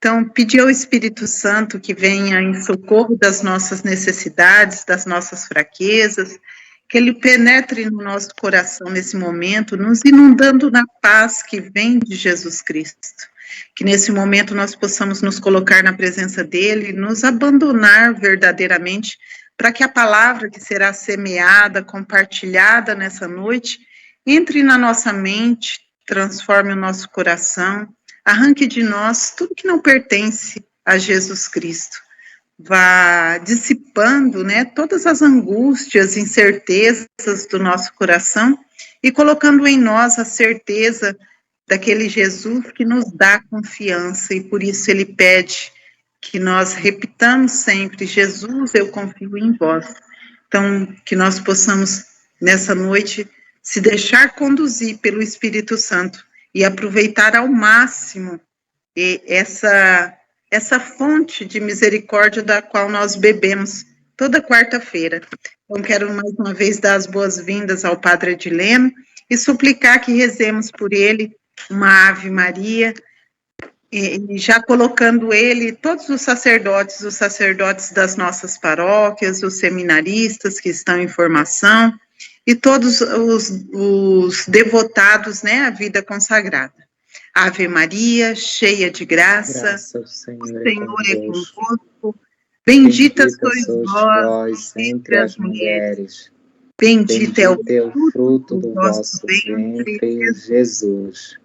Então, pedir ao Espírito Santo que venha em socorro das nossas necessidades, das nossas fraquezas, que ele penetre no nosso coração nesse momento, nos inundando na paz que vem de Jesus Cristo. Que nesse momento nós possamos nos colocar na presença dele, nos abandonar verdadeiramente, para que a palavra que será semeada, compartilhada nessa noite, entre na nossa mente, transforme o nosso coração, arranque de nós tudo que não pertence a Jesus Cristo. Vá dissipando, né, todas as angústias, incertezas do nosso coração e colocando em nós a certeza daquele Jesus que nos dá confiança, e por isso ele pede que nós repitamos sempre: Jesus, eu confio em vós. Então, que nós possamos, nessa noite, se deixar conduzir pelo Espírito Santo e aproveitar ao máximo essa fonte de misericórdia da qual nós bebemos toda quarta-feira. Então, quero mais uma vez dar as boas-vindas ao Padre Edileno e suplicar que rezemos por ele uma Ave Maria, e já colocando ele, todos os sacerdotes das nossas paróquias, os seminaristas que estão em formação, e todos os devotados, né, à vida consagrada. Ave Maria, cheia de graça, o Senhor é convosco, bendita sois vós entre as mulheres, bendito é o fruto do vosso ventre, Jesus.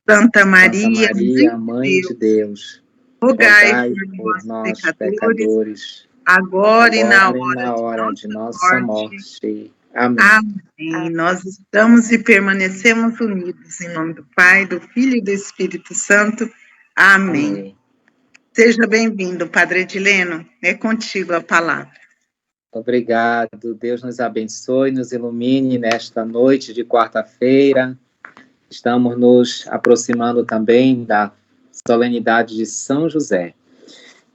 Santa Maria, Mãe de Deus, rogai por nós, pecadores, agora e na hora de nossa morte. Amém. Amém. Nós estamos e permanecemos unidos em nome do Pai, do Filho e do Espírito Santo. Amém. Amém. Seja bem-vindo, Padre Edileno. É contigo a palavra. Obrigado. Deus nos abençoe, nos ilumine nesta noite de quarta-feira. Estamos nos aproximando também da solenidade de São José.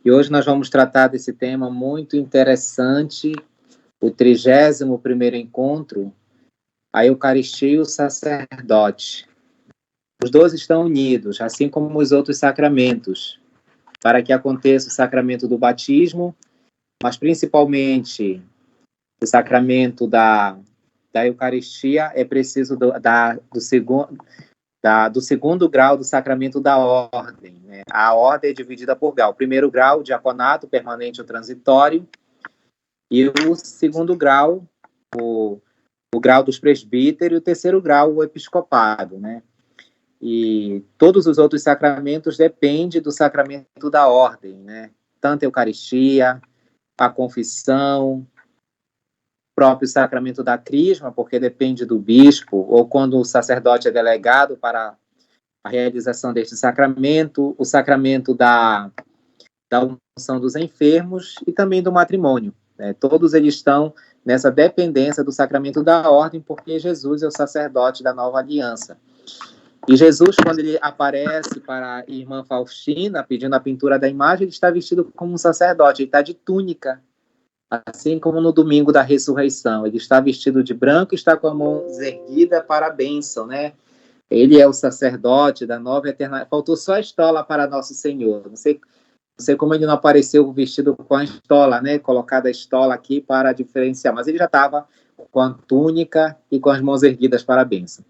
E hoje nós vamos tratar desse tema muito interessante, o 31º encontro, a Eucaristia e o sacerdote. Os dois estão unidos, assim como os outros sacramentos, para que aconteça o sacramento do batismo, mas principalmente o sacramento da Eucaristia é preciso do segundo grau do sacramento da ordem, né? A ordem é dividida por grau. O primeiro grau, o diaconato, permanente ou transitório, e o segundo grau, o grau dos presbíteros, e o terceiro grau, o episcopado, né? E todos os outros sacramentos dependem do sacramento da ordem, né? Tanto a Eucaristia, a confissão, próprio sacramento da crisma, porque depende do bispo, ou quando o sacerdote é delegado para a realização deste sacramento, o sacramento da unção dos enfermos e também do matrimônio, né? Todos eles estão nessa dependência do sacramento da ordem, porque Jesus é o sacerdote da nova aliança. E Jesus, quando ele aparece para a irmã Faustina, pedindo a pintura da imagem, ele está vestido como um sacerdote, ele está de túnica, assim como no domingo da ressurreição. Ele está vestido de branco e está com a mão erguida para a bênção, né? Ele é o sacerdote da nova eternidade. Faltou só a estola para Nosso Senhor. Não sei como ele não apareceu vestido com a estola, né? Colocada a estola aqui para diferenciar. Mas ele já estava com a túnica e com as mãos erguidas para a bênção.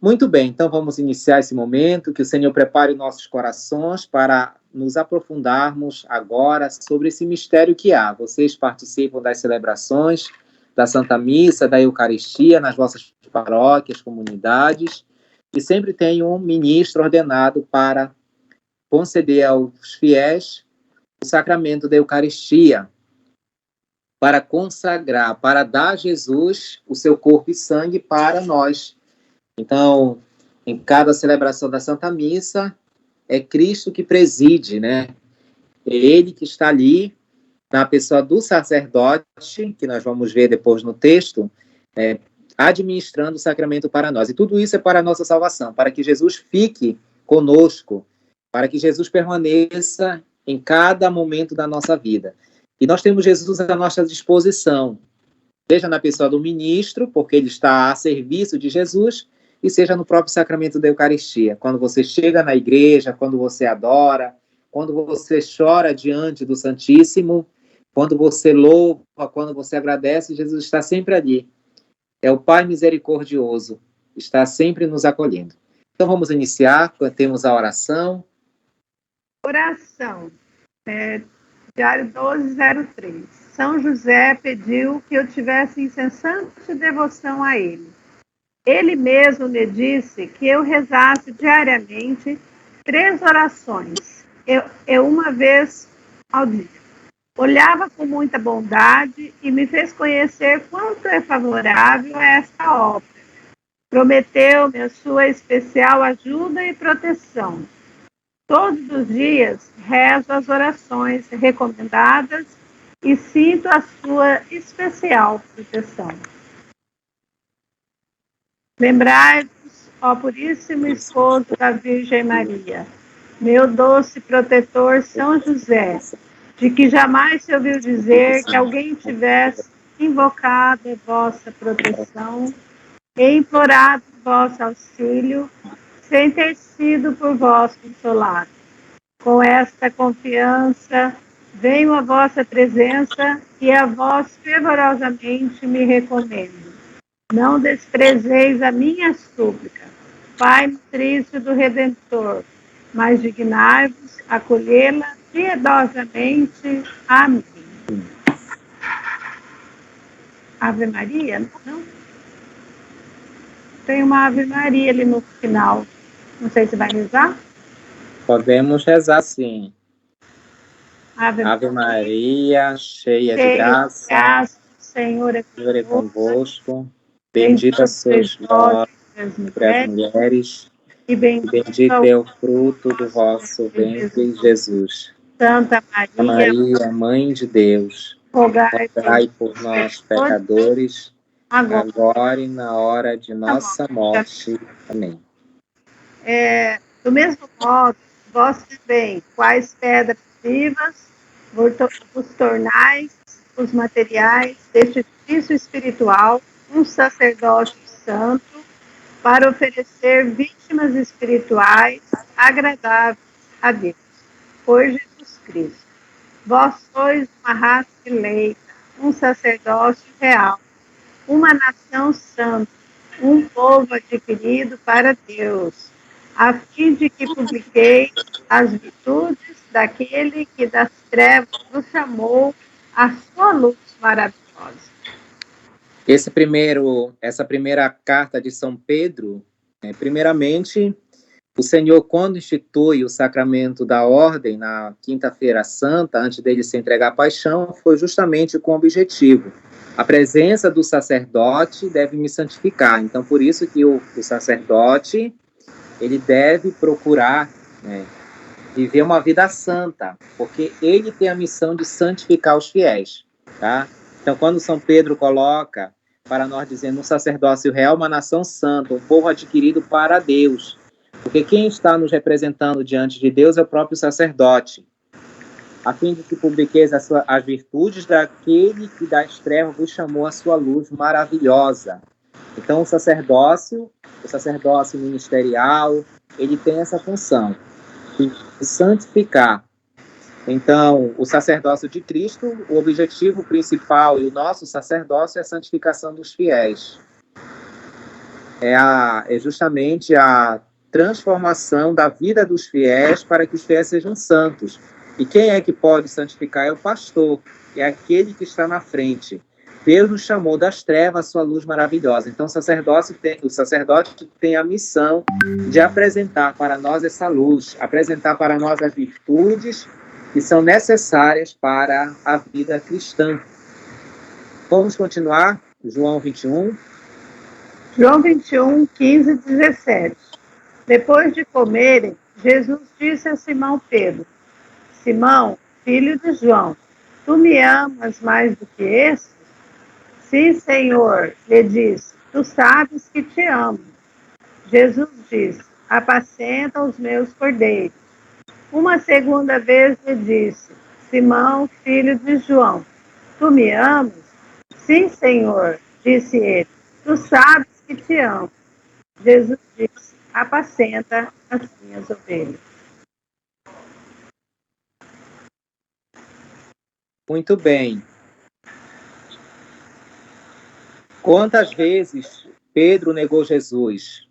Muito bem, então vamos iniciar esse momento, que o Senhor prepare nossos corações para nos aprofundarmos agora sobre esse mistério que há. Vocês participam das celebrações da Santa Missa, da Eucaristia, nas vossas paróquias, comunidades, e sempre tem um ministro ordenado para conceder aos fiéis o sacramento da Eucaristia, para consagrar, para dar a Jesus o seu corpo e sangue para nós. Então, em cada celebração da Santa Missa, é Cristo que preside, né? É Ele que está ali, na pessoa do sacerdote, que nós vamos ver depois no texto, administrando o sacramento para nós. E tudo isso é para a nossa salvação, para que Jesus fique conosco, para que Jesus permaneça em cada momento da nossa vida. E nós temos Jesus à nossa disposição, seja na pessoa do ministro, porque ele está a serviço de Jesus, e seja no próprio sacramento da Eucaristia. Quando você chega na igreja, quando você adora, quando você chora diante do Santíssimo, quando você louva, quando você agradece, Jesus está sempre ali. É o Pai misericordioso, está sempre nos acolhendo. Então vamos iniciar, temos a oração. Oração, diário 1203. São José pediu que eu tivesse incessante devoção a ele. Ele mesmo me disse que eu rezasse diariamente 3 orações, eu uma vez ao dia. Olhava com muita bondade e me fez conhecer quanto é favorável a esta obra. Prometeu-me a sua especial ajuda e proteção. Todos os dias rezo as orações recomendadas e sinto a sua especial proteção. Lembrai-vos, ó Puríssimo Esposo da Virgem Maria, meu doce protetor São José, de que jamais se ouviu dizer que alguém tivesse invocado a vossa proteção e implorado vosso auxílio, sem ter sido por vós consolado. Com esta confiança, venho à vossa presença e a vós fervorosamente me recomendo. Não desprezeis a minha súplica, Pai nutrício do Redentor, mas dignai-vos acolhê-la piedosamente. Amém. Ave Maria? Não? Tem uma Ave Maria ali no final. Não sei se vai rezar. Podemos rezar sim. Ave Maria, cheia de graça, o Senhor é convosco. Bendita sois vós entre as mulheres, e bendito é o fruto do vosso ventre, Jesus. Santa Maria, Mãe de Deus, rogai por nós, pecadores, agora e na hora de nossa morte. Amém. Do mesmo modo, vós também, quais pedras vivas, vos tornais os materiais deste edifício espiritual, um sacerdócio santo, para oferecer vítimas espirituais agradáveis a Deus, por Jesus Cristo. Vós sois uma raça eleita, um sacerdócio real, uma nação santa, um povo adquirido para Deus, a fim de que publiqueis as virtudes daquele que das trevas nos chamou à sua luz maravilhosa. Essa primeira carta de São Pedro, primeiramente, o Senhor, quando institui o sacramento da ordem na Quinta-feira Santa, antes dele se entregar à paixão, foi justamente com o objetivo: a presença do sacerdote deve me santificar. Então, por isso que o sacerdote, ele deve procurar, viver uma vida santa, porque ele tem a missão de santificar os fiéis, tá? Então, quando São Pedro coloca para nós dizendo um sacerdócio real, uma nação santa, um povo adquirido para Deus, porque quem está nos representando diante de Deus é o próprio sacerdote, a fim de que publiqueis as virtudes daquele que das trevas vos chamou a sua luz maravilhosa. Então, o sacerdócio ministerial, ele tem essa função de santificar. Então, o sacerdócio de Cristo, o objetivo principal e o nosso sacerdócio é a santificação dos fiéis. É justamente a transformação da vida dos fiéis para que os fiéis sejam santos. E quem é que pode santificar? É o pastor, é aquele que está na frente. Deus nos chamou das trevas a sua luz maravilhosa. Então, o sacerdote tem a missão de apresentar para nós essa luz, apresentar para nós as virtudes que são necessárias para a vida cristã. Vamos continuar? João 21. João 21, 15 e 17. Depois de comerem, Jesus disse a Simão Pedro: Simão, filho de João, tu me amas mais do que estes? Sim, Senhor, lhe disse, tu sabes que te amo. Jesus disse: apacenta os meus cordeiros. Uma segunda vez lhe disse: Simão, filho de João, tu me amas? Sim, Senhor, disse ele, tu sabes que te amo. Jesus disse: apacenta as minhas ovelhas. Muito bem. Quantas vezes Pedro negou Jesus?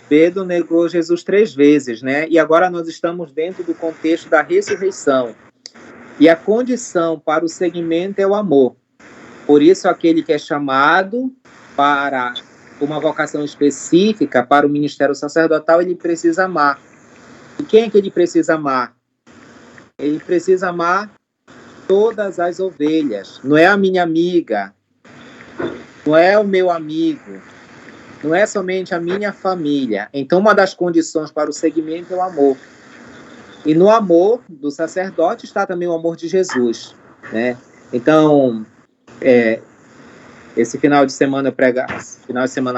Pedro negou Jesus 3 vezes, né? E agora nós estamos dentro do contexto da ressurreição. E a condição para o seguimento é o amor. Por isso, aquele que é chamado para uma vocação específica, para o ministério sacerdotal, ele precisa amar. E quem é que ele precisa amar? Ele precisa amar todas as ovelhas. Não é a minha amiga, não é o meu amigo, não é somente a minha família. Então, uma das condições para o seguimento é o amor. E no amor do sacerdote está também o amor de Jesus, né? Então, esse final de semana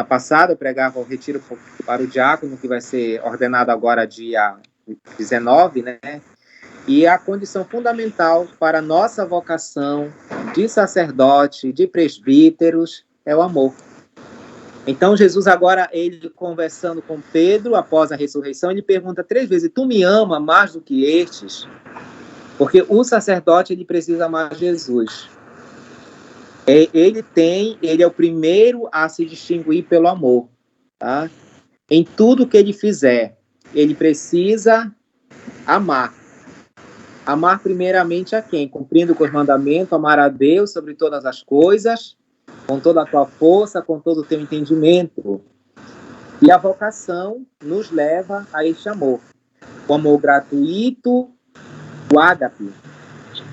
passado eu pregava o retiro para o diácono, que vai ser ordenado agora dia 19, né? E a condição fundamental para a nossa vocação de sacerdote, de presbíteros, é o amor. Então, Jesus agora, ele conversando com Pedro, após a ressurreição, ele pergunta 3 vezes, tu me ama mais do que estes? Porque o sacerdote, ele precisa amar Jesus. Ele é o primeiro a se distinguir pelo amor, tá? Em tudo que ele fizer, ele precisa amar. Amar primeiramente a quem? Cumprindo com os mandamentos, amar a Deus sobre todas as coisas, com toda a tua força, com todo o teu entendimento. E a vocação nos leva a este amor. O amor gratuito, o ágape.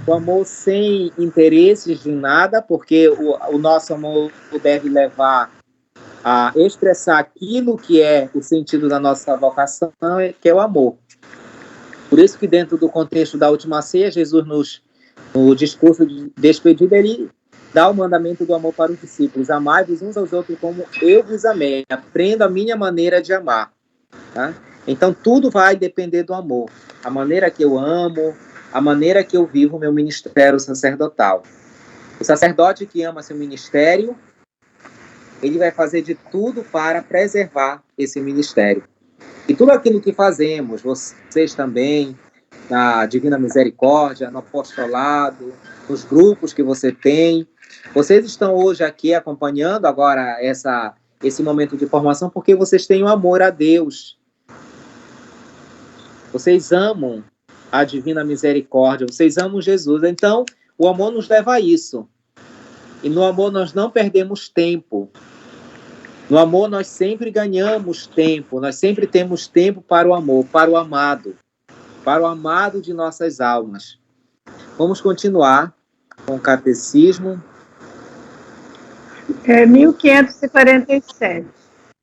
O amor sem interesses de nada, porque o nosso amor deve levar a expressar aquilo que é o sentido da nossa vocação, que é o amor. Por isso que dentro do contexto da última ceia, Jesus, no discurso de despedida, ele dá o mandamento do amor para os discípulos. Amai-vos uns aos outros como eu vos amei. Aprenda a minha maneira de amar. Tá? Então, tudo vai depender do amor. A maneira que eu amo, a maneira que eu vivo o meu ministério sacerdotal. O sacerdote que ama seu ministério, ele vai fazer de tudo para preservar esse ministério. E tudo aquilo que fazemos, vocês também, na Divina Misericórdia, no apostolado, nos grupos que você tem, vocês estão hoje aqui acompanhando agora esse momento de formação porque vocês têm o amor a Deus. Vocês amam a Divina Misericórdia, vocês amam Jesus. Então, o amor nos leva a isso. E no amor nós não perdemos tempo. No amor nós sempre ganhamos tempo, nós sempre temos tempo para o amor, para o amado de nossas almas. Vamos continuar com o catecismo. 1547.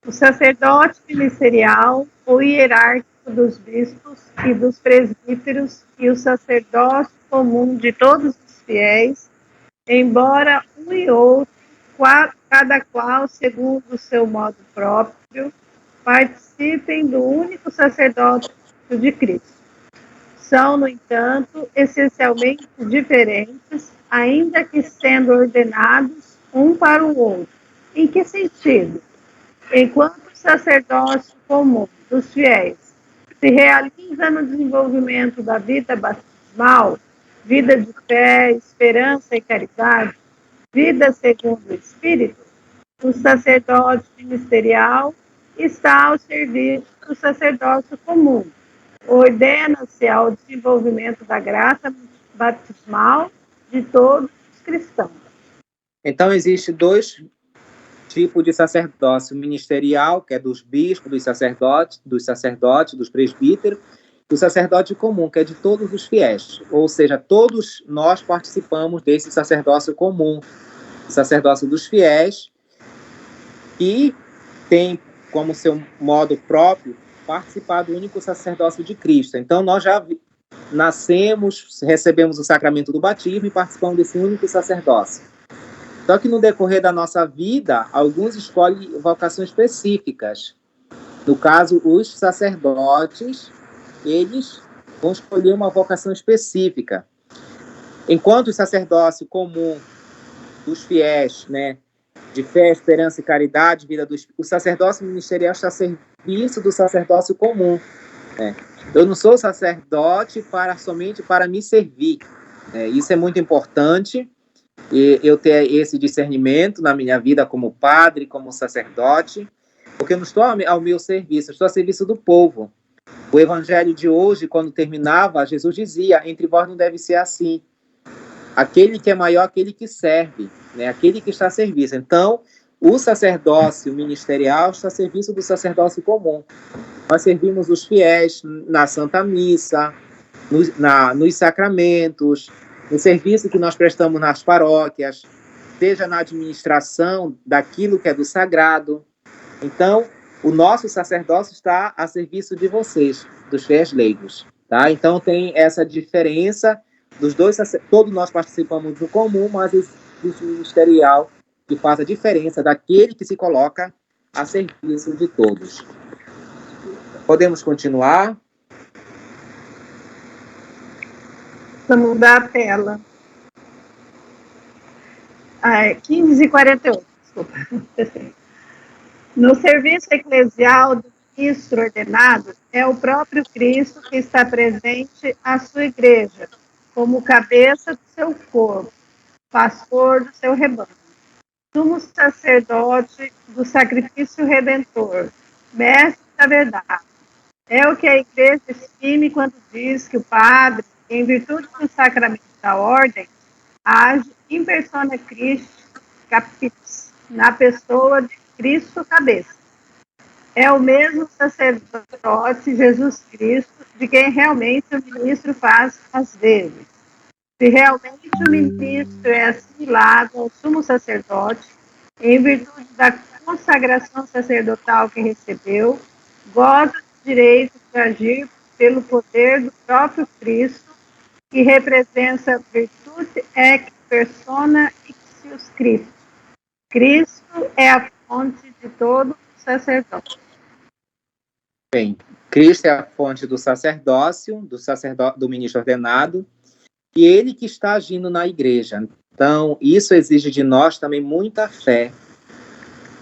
O sacerdote ministerial, o hierárquico dos bispos e dos presbíteros e o sacerdócio comum de todos os fiéis, embora um e outro, cada qual segundo o seu modo próprio, participem do único sacerdócio de Cristo. São, no entanto, essencialmente diferentes, ainda que sendo ordenados um para o outro. Em que sentido? Enquanto o sacerdócio comum dos fiéis se realiza no desenvolvimento da vida batismal, vida de fé, esperança e caridade, vida segundo o Espírito, o sacerdote ministerial está ao serviço do sacerdócio comum. Ordena-se ao desenvolvimento da graça batismal de todos os cristãos. Então, existe 2 tipos de sacerdócio: ministerial, que é dos bispos, dos sacerdotes, dos presbíteros, e o sacerdote comum, que é de todos os fiéis. Ou seja, todos nós participamos desse sacerdócio comum, o sacerdócio dos fiéis, e tem como seu modo próprio participar do único sacerdócio de Cristo. Então, nós já nascemos, recebemos o sacramento do batismo e participamos desse único sacerdócio. Só que no decorrer da nossa vida, alguns escolhem vocações específicas. No caso, os sacerdotes, eles vão escolher uma vocação específica. Enquanto o sacerdócio comum dos fiéis, né, de fé, esperança e caridade, o sacerdócio ministerial está a serviço do sacerdócio comum. Eu não sou sacerdote somente para me servir. Isso é muito importante, e eu ter esse discernimento na minha vida como padre, como sacerdote, porque eu não estou ao meu serviço, eu estou a serviço do povo. O evangelho de hoje, quando terminava, Jesus dizia: entre vós não deve ser assim. Aquele que é maior, aquele que serve, né? Aquele que está a serviço. Então, o sacerdócio ministerial está a serviço do sacerdócio comum. Nós servimos os fiéis na Santa Missa, nos sacramentos, no serviço que nós prestamos nas paróquias, seja na administração daquilo que é do sagrado. Então, o nosso sacerdócio está a serviço de vocês, dos fiéis leigos, tá? Então, tem essa diferença dos dois, todos nós participamos do comum, mas existe o ministerial que faz a diferença daquele que se coloca a serviço de todos. Podemos continuar? Vamos mudar a tela. 15h48, desculpa. No serviço eclesial do ministro ordenado, é o próprio Cristo que está presente à sua igreja, como cabeça do seu corpo, pastor do seu rebanho, sumo sacerdote do sacrifício redentor, mestre da verdade. É o que a igreja exprime quando diz que o padre, em virtude do sacramento da ordem, age in persona Christi capitis, na pessoa de Cristo cabeça. É o mesmo sacerdote Jesus Cristo de quem realmente o ministro faz às vezes. Se realmente o ministro é assimilado ao sumo sacerdote, em virtude da consagração sacerdotal que recebeu, goza do direito de agir pelo poder do próprio Cristo, que representa virtude ex persona ixius Christi. Cristo é a fonte de todo sacerdote. Bem, Cristo é a fonte do sacerdócio, do ministro ordenado, e ele que está agindo na igreja. Então, isso exige de nós também muita fé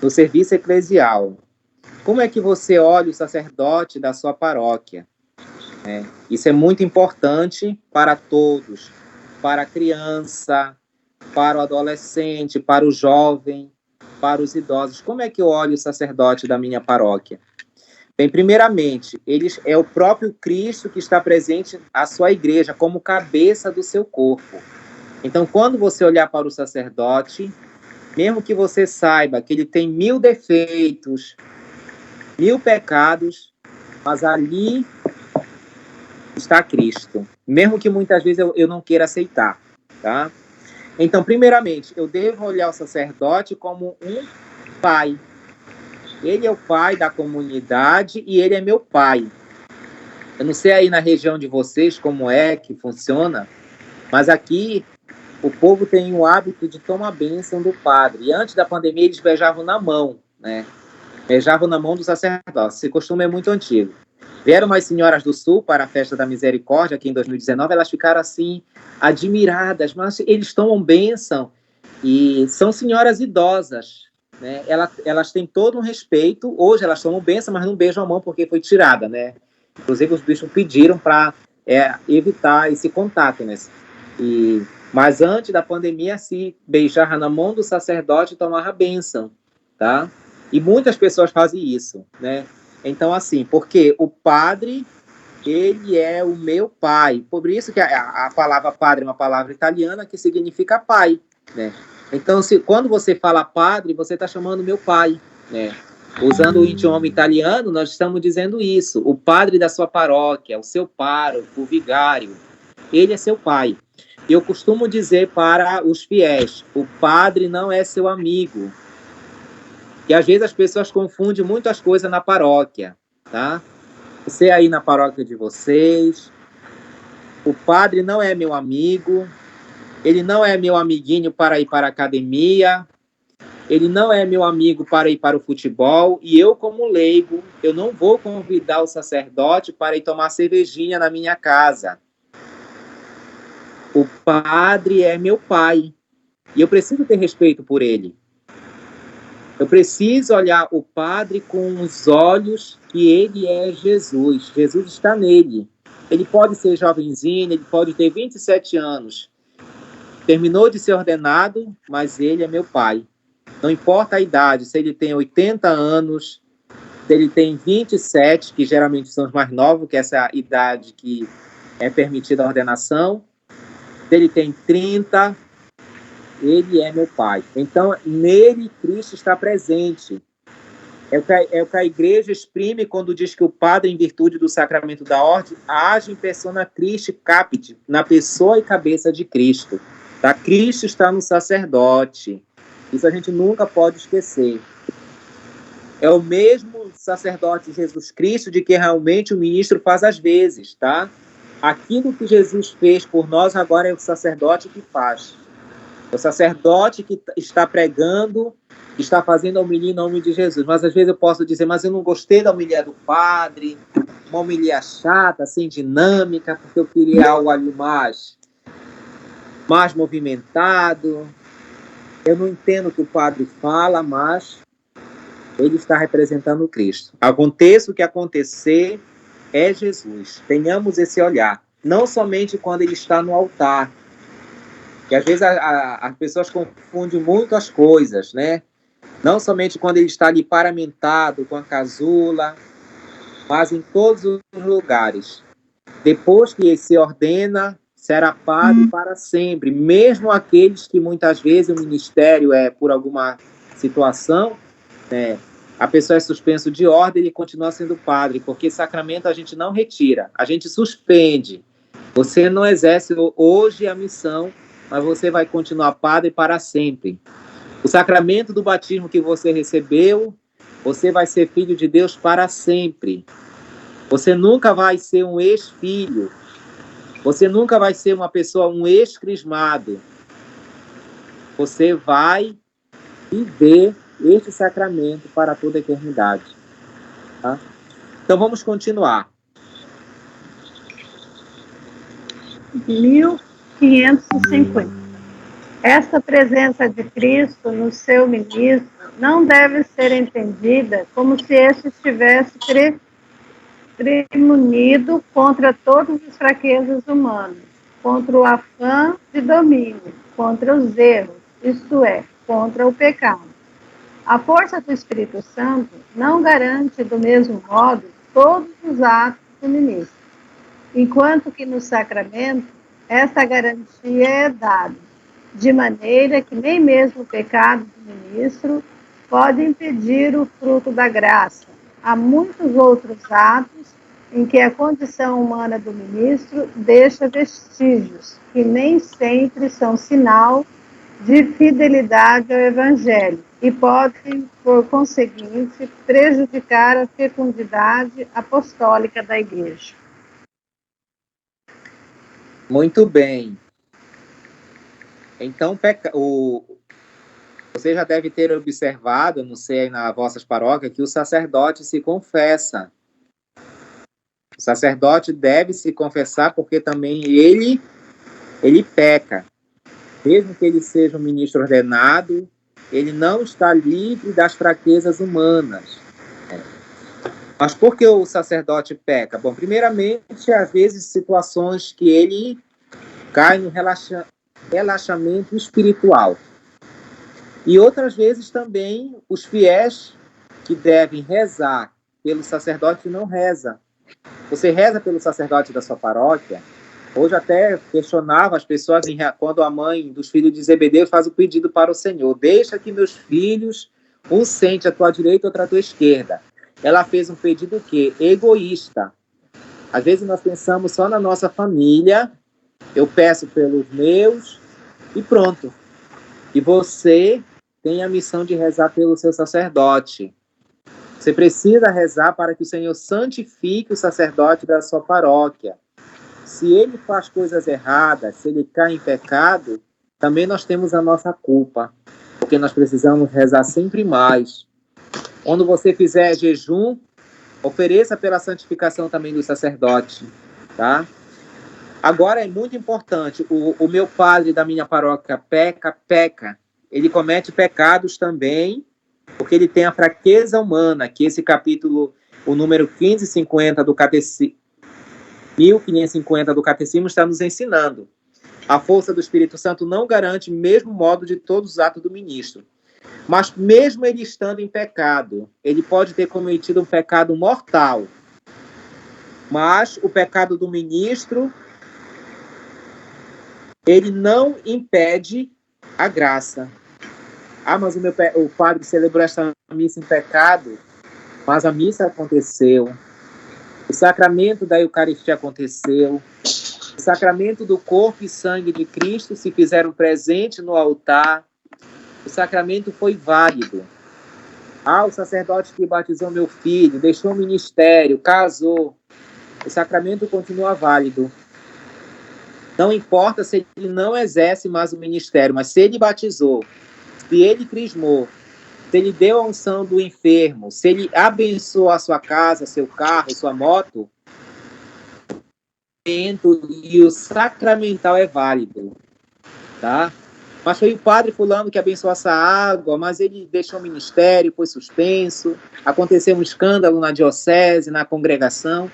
no serviço eclesial. Como é que você olha o sacerdote da sua paróquia? Isso é muito importante para todos, para a criança, para o adolescente, para o jovem, para os idosos. Como é que eu olho o sacerdote da minha paróquia? Bem, primeiramente, ele é o próprio Cristo que está presente à sua igreja como cabeça do seu corpo. Então, quando você olhar para o sacerdote, mesmo que você saiba que ele tem 1000 defeitos, 1000 pecados, mas ali está Cristo, mesmo que muitas vezes eu não queira aceitar, tá? Então, primeiramente, eu devo olhar o sacerdote como um pai. Ele é o pai da comunidade e ele é meu pai. Eu não sei aí na região de vocês como é que funciona, mas aqui o povo tem o hábito de tomar a bênção do padre. E antes da pandemia eles beijavam na mão, né? Beijavam na mão do sacerdote. Esse costume é muito antigo. Vieram umas senhoras do Sul para a Festa da Misericórdia, aqui em 2019, elas ficaram assim, admiradas, mas eles tomam bênção e são senhoras idosas, né? Elas têm todo um respeito, hoje elas tomam bênção, mas não beijam a mão porque foi tirada, né? Inclusive os bispos pediram para evitar esse contato, né? Mas antes da pandemia, se beijava na mão do sacerdote e tomava bênção, tá? E muitas pessoas fazem isso, né? Então, assim, porque o padre, ele é o meu pai. Por isso que a palavra padre é uma palavra italiana que significa pai, né? Então, quando você fala padre, você está chamando meu pai, né? Usando o idioma italiano, nós estamos dizendo isso. O padre da sua paróquia, o seu pároco, o vigário, ele é seu pai. E eu costumo dizer para os fiéis, o padre não é seu amigo. E às vezes as pessoas confundem muitas coisas na paróquia, tá? Você aí na paróquia de vocês, o padre não é meu amigo, ele não é meu amiguinho para ir para a academia, ele não é meu amigo para ir para o futebol, e eu, como leigo, eu não vou convidar o sacerdote para ir tomar cervejinha na minha casa. O padre é meu pai, e eu preciso ter respeito por ele. Eu preciso olhar o padre com os olhos que ele é Jesus. Jesus está nele. Ele pode ser jovenzinho, ele pode ter 27 anos, terminou de ser ordenado, mas ele é meu pai. Não importa a idade, se ele tem 80 anos, se ele tem 27, que geralmente são os mais novos, que essa é a idade que é permitida a ordenação, se ele tem 30, ele é meu pai. Então, nele, Cristo está presente. É o que a igreja exprime quando diz que o padre, em virtude do sacramento da ordem, age em persona Christi capite, na pessoa e cabeça de Cristo. Tá? Cristo está no sacerdote. Isso a gente nunca pode esquecer. É o mesmo sacerdote Jesus Cristo de que realmente o ministro faz às vezes, tá? Aquilo que Jesus fez por nós agora é o sacerdote que faz. É o sacerdote que está pregando, que está fazendo a homilia em nome de Jesus. Mas às vezes eu posso dizer, mas eu não gostei da homilia do padre, uma homilia chata, sem dinâmica, porque eu queria algo ali mais movimentado. Eu não entendo o que o padre fala, mas ele está representando Cristo. Aconteça o que acontecer, é Jesus. Tenhamos esse olhar. Não somente quando ele está no altar. Que às vezes as pessoas confundem muito as coisas, né? Não somente quando ele está ali paramentado com a casula, mas em todos os lugares. Depois que ele se ordena, será padre para sempre. Mesmo aqueles que muitas vezes o ministério é por alguma situação, né? A pessoa é suspenso de ordem, ele continua sendo padre, porque sacramento a gente não retira, a gente suspende. Você não exerce hoje a missão, mas você vai continuar padre para sempre. O sacramento do batismo que você recebeu, você vai ser filho de Deus para sempre. Você nunca vai ser um ex-filho. Você nunca vai ser uma pessoa, um ex-crismado. Você vai viver este sacramento para toda a eternidade. Tá? Então vamos continuar. 1550. Esta presença de Cristo no seu ministro não deve ser entendida como se este estivesse premunido contra todas as fraquezas humanas, contra o afã de domínio, contra os erros, isto é, contra o pecado. A força do Espírito Santo não garante, do mesmo modo, todos os atos do ministro, enquanto que no sacramento, essa garantia é dada, de maneira que nem mesmo o pecado do ministro pode impedir o fruto da graça. Há muitos outros atos em que a condição humana do ministro deixa vestígios, que nem sempre são sinal de fidelidade ao Evangelho e podem, por conseguinte, prejudicar a fecundidade apostólica da Igreja. Muito bem. Então, você já deve ter observado, não sei aí nas vossas paróquias, que o sacerdote se confessa. O sacerdote deve se confessar porque também ele peca. Mesmo que ele seja um ministro ordenado, ele não está livre das fraquezas humanas. Mas por que o sacerdote peca? Bom, primeiramente, às vezes, situações que ele cai no relaxamento espiritual. E outras vezes também os fiéis que devem rezar pelo sacerdote não rezam. Você reza pelo sacerdote da sua paróquia? Hoje até questionava as pessoas quando a mãe dos filhos de Zebedeu faz o pedido para o Senhor: deixa que meus filhos, um sente à tua direita, outro à tua esquerda. Ela fez um pedido que egoísta. Às vezes nós pensamos só na nossa família, eu peço pelos meus e pronto. E você tem a missão de rezar pelo seu sacerdote. Você precisa rezar para que o Senhor santifique o sacerdote da sua paróquia. Se ele faz coisas erradas, se ele cai em pecado, também nós temos a nossa culpa, porque nós precisamos rezar sempre mais. Quando você fizer jejum, ofereça pela santificação também do sacerdote, tá? Agora é muito importante, o meu padre da minha paróquia peca. Ele comete pecados também, porque ele tem a fraqueza humana, que esse capítulo, o número 1550 do Catecismo, 1550 do Catecismo está nos ensinando. A força do Espírito Santo não garante o mesmo modo de todos os atos do ministro. Mas mesmo ele estando em pecado, ele pode ter cometido um pecado mortal. Mas o pecado do ministro, ele não impede a graça. Ah, mas o padre celebrou esta missa em pecado, mas a missa aconteceu. O sacramento da Eucaristia aconteceu. O sacramento do corpo e sangue de Cristo se fizeram presente no altar. O sacramento foi válido. Ah, o sacerdote que batizou meu filho, deixou o ministério, casou. O sacramento continua válido. Não importa se ele não exerce mais o ministério, mas se ele batizou, se ele crismou, se ele deu a unção do enfermo, se ele abençoou a sua casa, seu carro, sua moto, e o sacramental é válido, tá? Mas foi o padre fulano que abençoou essa água, mas ele deixou o ministério, foi suspenso, aconteceu um escândalo na diocese, na congregação.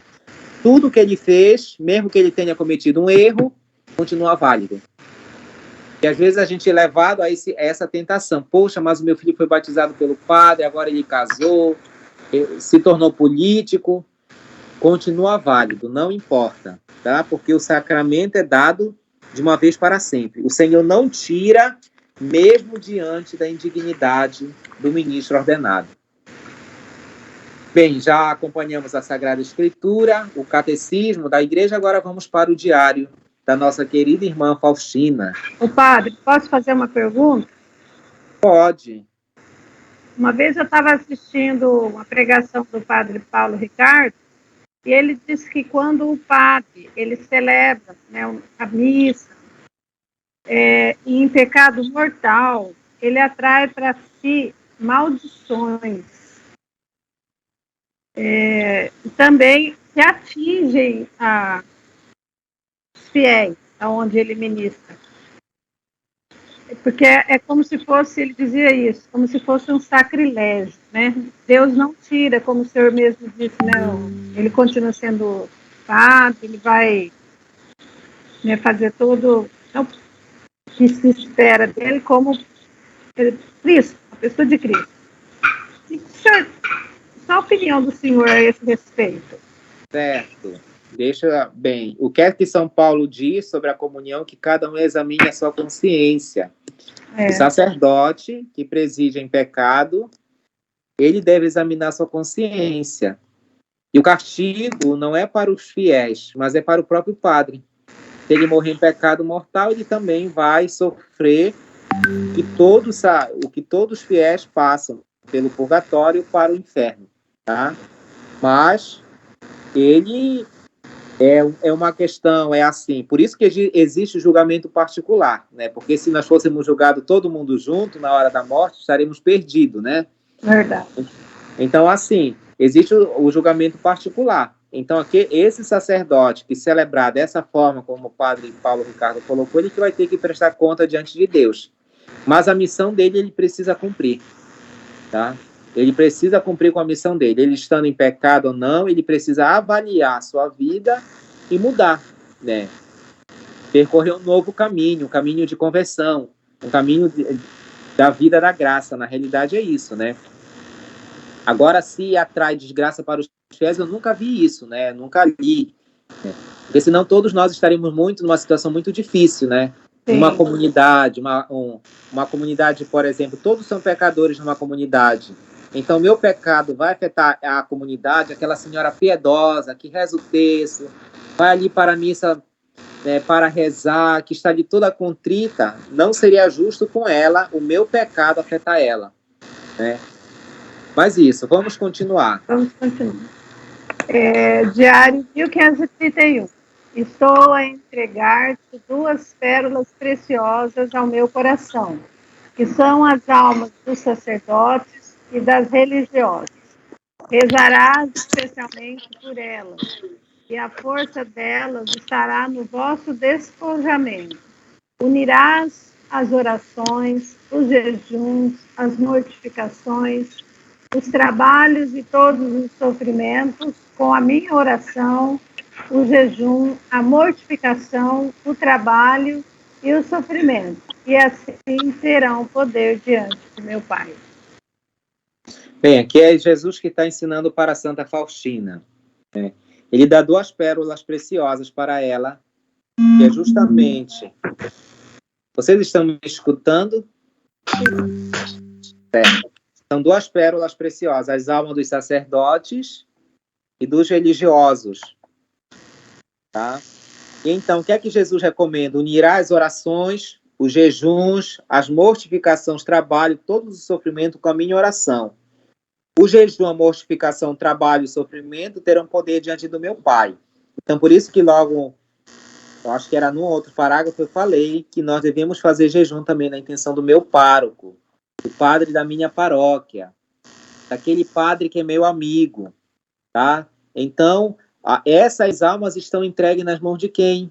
Tudo que ele fez, mesmo que ele tenha cometido um erro, continua válido. E às vezes a gente é levado a essa tentação. Poxa, mas o meu filho foi batizado pelo padre, agora ele casou, se tornou político. Continua válido, não importa, tá? Porque o sacramento é dado de uma vez para sempre. O Senhor não tira, mesmo diante da indignidade do ministro ordenado. Bem, já acompanhamos a Sagrada Escritura, o Catecismo da Igreja, agora vamos para o diário da nossa querida irmã Faustina. Ô padre, posso fazer uma pergunta? Pode. Uma vez eu estava assistindo uma pregação do padre Paulo Ricardo, e ele disse que quando o padre ele celebra, né, a missa, e em pecado mortal, ele atrai para si maldições. Também que atingem os fiéis, aonde ele ministra. Porque é como se fosse, ele dizia isso, como se fosse um sacrilégio, né? Deus não tira, como o senhor mesmo disse, não. Ele continua sendo padre, ele vai, né, fazer tudo o que se espera dele como Cristo, a pessoa de Cristo. Qual a opinião do senhor a esse respeito? Certo. Deixa bem. O que é que São Paulo diz sobre a comunhão? Que cada um examine a sua consciência. O sacerdote que preside em pecado, ele deve examinar a sua consciência. E o castigo não é para os fiéis, mas é para o próprio padre. Se ele morrer em pecado mortal, ele também vai sofrer o que todos os fiéis passam pelo purgatório para o inferno, tá? Mas ele é uma questão, é assim, por isso que existe o julgamento particular, né? Porque se nós fôssemos julgados todo mundo junto na hora da morte, estaremos perdidos, né? Verdade. Então, assim, existe o julgamento particular. Então, aqui, esse sacerdote que celebrar dessa forma, como o padre Paulo Ricardo colocou, ele que vai ter que prestar conta diante de Deus. Mas a missão dele, ele precisa cumprir, tá? Ele precisa cumprir com a missão dele. Ele estando em pecado ou não, ele precisa avaliar a sua vida e mudar, né? Percorrer um novo caminho, um caminho de conversão, um caminho da vida da graça. Na realidade é isso, né? Agora, se atrai desgraça para os fiéis, eu nunca vi isso, né? Nunca li. Né? Porque senão todos nós estaremos numa situação muito difícil, né? Sim. Uma comunidade, uma comunidade, por exemplo, todos são pecadores numa comunidade. Então, meu pecado vai afetar a comunidade, aquela senhora piedosa que reza o terço, vai ali para a missa, né, para rezar, que está ali toda contrita. Não seria justo com ela o meu pecado afetar ela, né? Mas isso, vamos continuar. Vamos continuar. Diário 1531. Estou a entregar-te 2 pérolas preciosas ao meu coração, que são as almas dos sacerdotes e das religiosas. Rezarás especialmente por elas, e a força delas estará no vosso despojamento. Unirás as orações, os jejuns, as mortificações, os trabalhos e todos os sofrimentos com a minha oração, o jejum, a mortificação, o trabalho e o sofrimento, e assim terão poder diante de meu Pai. Bem, aqui é Jesus que está ensinando para Santa Faustina, né? Ele dá 2 pérolas preciosas para ela, que é justamente... Vocês estão me escutando? Certo. São 2 pérolas preciosas, as almas dos sacerdotes e dos religiosos. Tá? E então, o que é que Jesus recomenda? Unirá as orações, os jejuns, as mortificações, trabalho, todo o sofrimento com a minha oração. O jejum, a mortificação, o trabalho e o sofrimento terão poder diante do meu Pai. Então, por isso que logo, eu acho que era no outro parágrafo, eu falei que nós devemos fazer jejum também na intenção do meu pároco, do padre da minha paróquia, daquele padre que é meu amigo, tá? Então, essas almas estão entregues nas mãos de quem?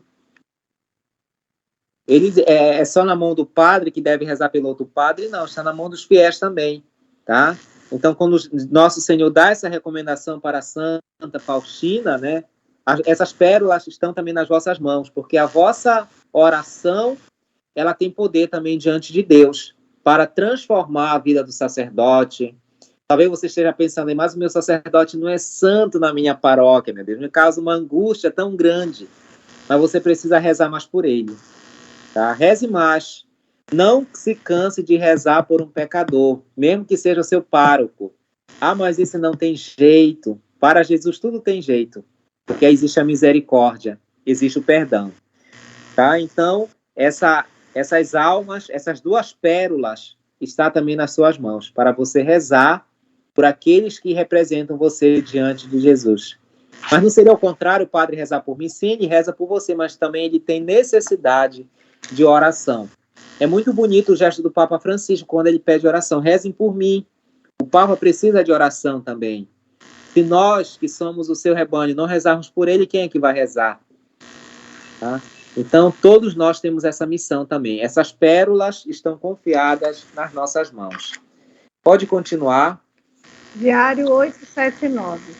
É só na mão do padre que deve rezar pelo outro padre? Não, está na mão dos fiéis também, tá? Então, quando Nosso Senhor dá essa recomendação para a Santa Faustina, né, essas pérolas estão também nas vossas mãos, porque a vossa oração, ela tem poder também diante de Deus para transformar a vida do sacerdote. Talvez você esteja pensando, mas o meu sacerdote não é santo na minha paróquia, meu Deus, me causa uma angústia tão grande, mas você precisa rezar mais por ele, tá? Reze mais. Não se canse de rezar por um pecador, mesmo que seja seu pároco. Ah, mas isso não tem jeito. Para Jesus tudo tem jeito, porque existe a misericórdia, existe o perdão. Tá? Então, essas almas, essas 2 pérolas, está também nas suas mãos, para você rezar por aqueles que representam você diante de Jesus. Mas não seria o contrário o padre rezar por mim? Sim, ele reza por você, mas também ele tem necessidade de oração. É muito bonito o gesto do Papa Francisco, quando ele pede oração. Rezem por mim. O Papa precisa de oração também. Se nós, que somos o seu rebanho, não rezarmos por ele, quem é que vai rezar? Tá? Então, todos nós temos essa missão também. Essas pérolas estão confiadas nas nossas mãos. Pode continuar. Diário 879.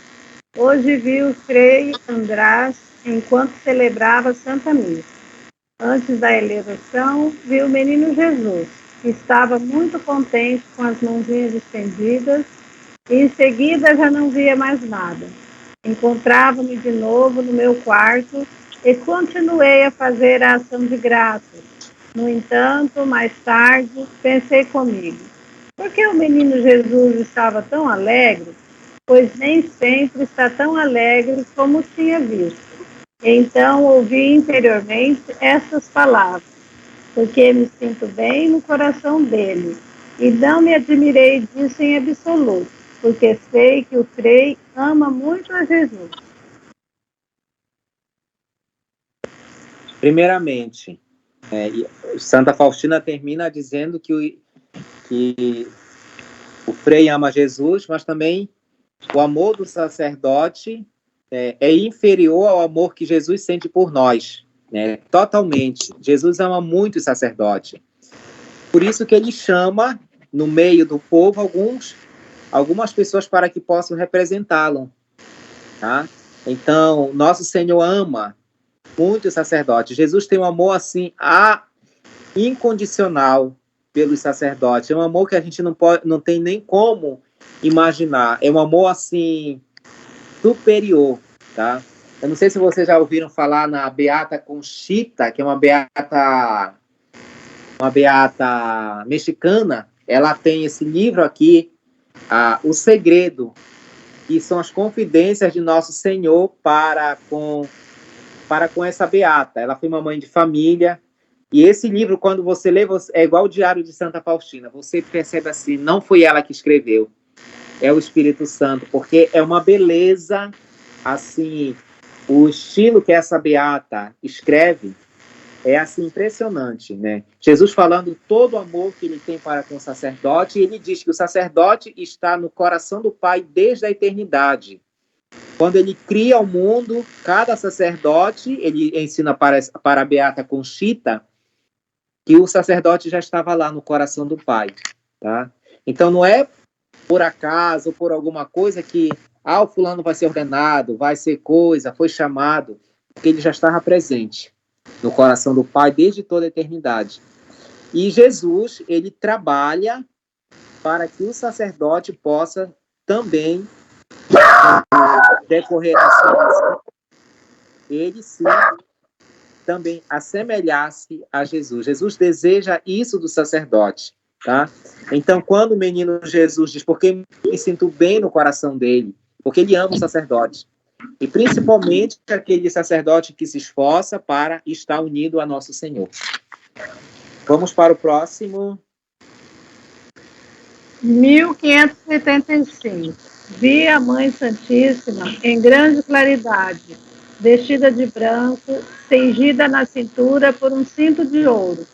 Hoje vi o Frei András enquanto celebrava Santa Missa. Antes da elevação, vi o menino Jesus, que estava muito contente com as mãozinhas estendidas, e em seguida já não via mais nada. Encontrava-me de novo no meu quarto e continuei a fazer a ação de graças. No entanto, mais tarde, pensei comigo, por que o menino Jesus estava tão alegre? Pois nem sempre está tão alegre como tinha visto. Então ouvi interiormente essas palavras, porque me sinto bem no coração dele, e não me admirei disso em absoluto, porque sei que o Frei ama muito a Jesus. Primeiramente, Santa Faustina termina dizendo que o Frei ama Jesus, mas também o amor do sacerdote é inferior ao amor que Jesus sente por nós, né? Totalmente. Jesus ama muito o sacerdote. Por isso que ele chama, no meio do povo, algumas pessoas para que possam representá-lo. Tá? Então, Nosso Senhor ama muito o sacerdote. Jesus tem um amor assim incondicional pelos sacerdotes. É um amor que a gente não tem nem como imaginar. É um amor assim superior, tá? Eu não sei se vocês já ouviram falar na Beata Conchita, que é uma beata mexicana. Ela tem esse livro aqui, O Segredo, que são as confidências de Nosso Senhor para com essa beata. Ela foi uma mãe de família, e esse livro, quando você lê, é igual o Diário de Santa Faustina. Você percebe assim, não foi ela que escreveu, é o Espírito Santo, porque é uma beleza, assim, o estilo que essa beata escreve é assim impressionante, né? Jesus falando todo o amor que ele tem para com o sacerdote, e ele diz que o sacerdote está no coração do Pai desde a eternidade. Quando ele cria o mundo, cada sacerdote, ele ensina para a beata Conchita que o sacerdote já estava lá no coração do Pai, tá? Então não é por acaso ou por alguma coisa que o fulano vai ser ordenado, vai ser coisa, foi chamado, porque ele já estava presente. no coração do Pai desde toda a eternidade. E Jesus, ele trabalha para que o sacerdote possa também decorrer da sua missão, ele sim também assemelhar-se a Jesus. Jesus deseja isso do sacerdote, tá? Então, quando o menino Jesus diz, porque me sinto bem no coração dele, porque ele ama o sacerdote, e principalmente aquele sacerdote que se esforça para estar unido a nosso Senhor. Vamos para o próximo. 1585. Vi a Mãe Santíssima em grande claridade, vestida de branco, cingida na cintura por um cinto de ouro.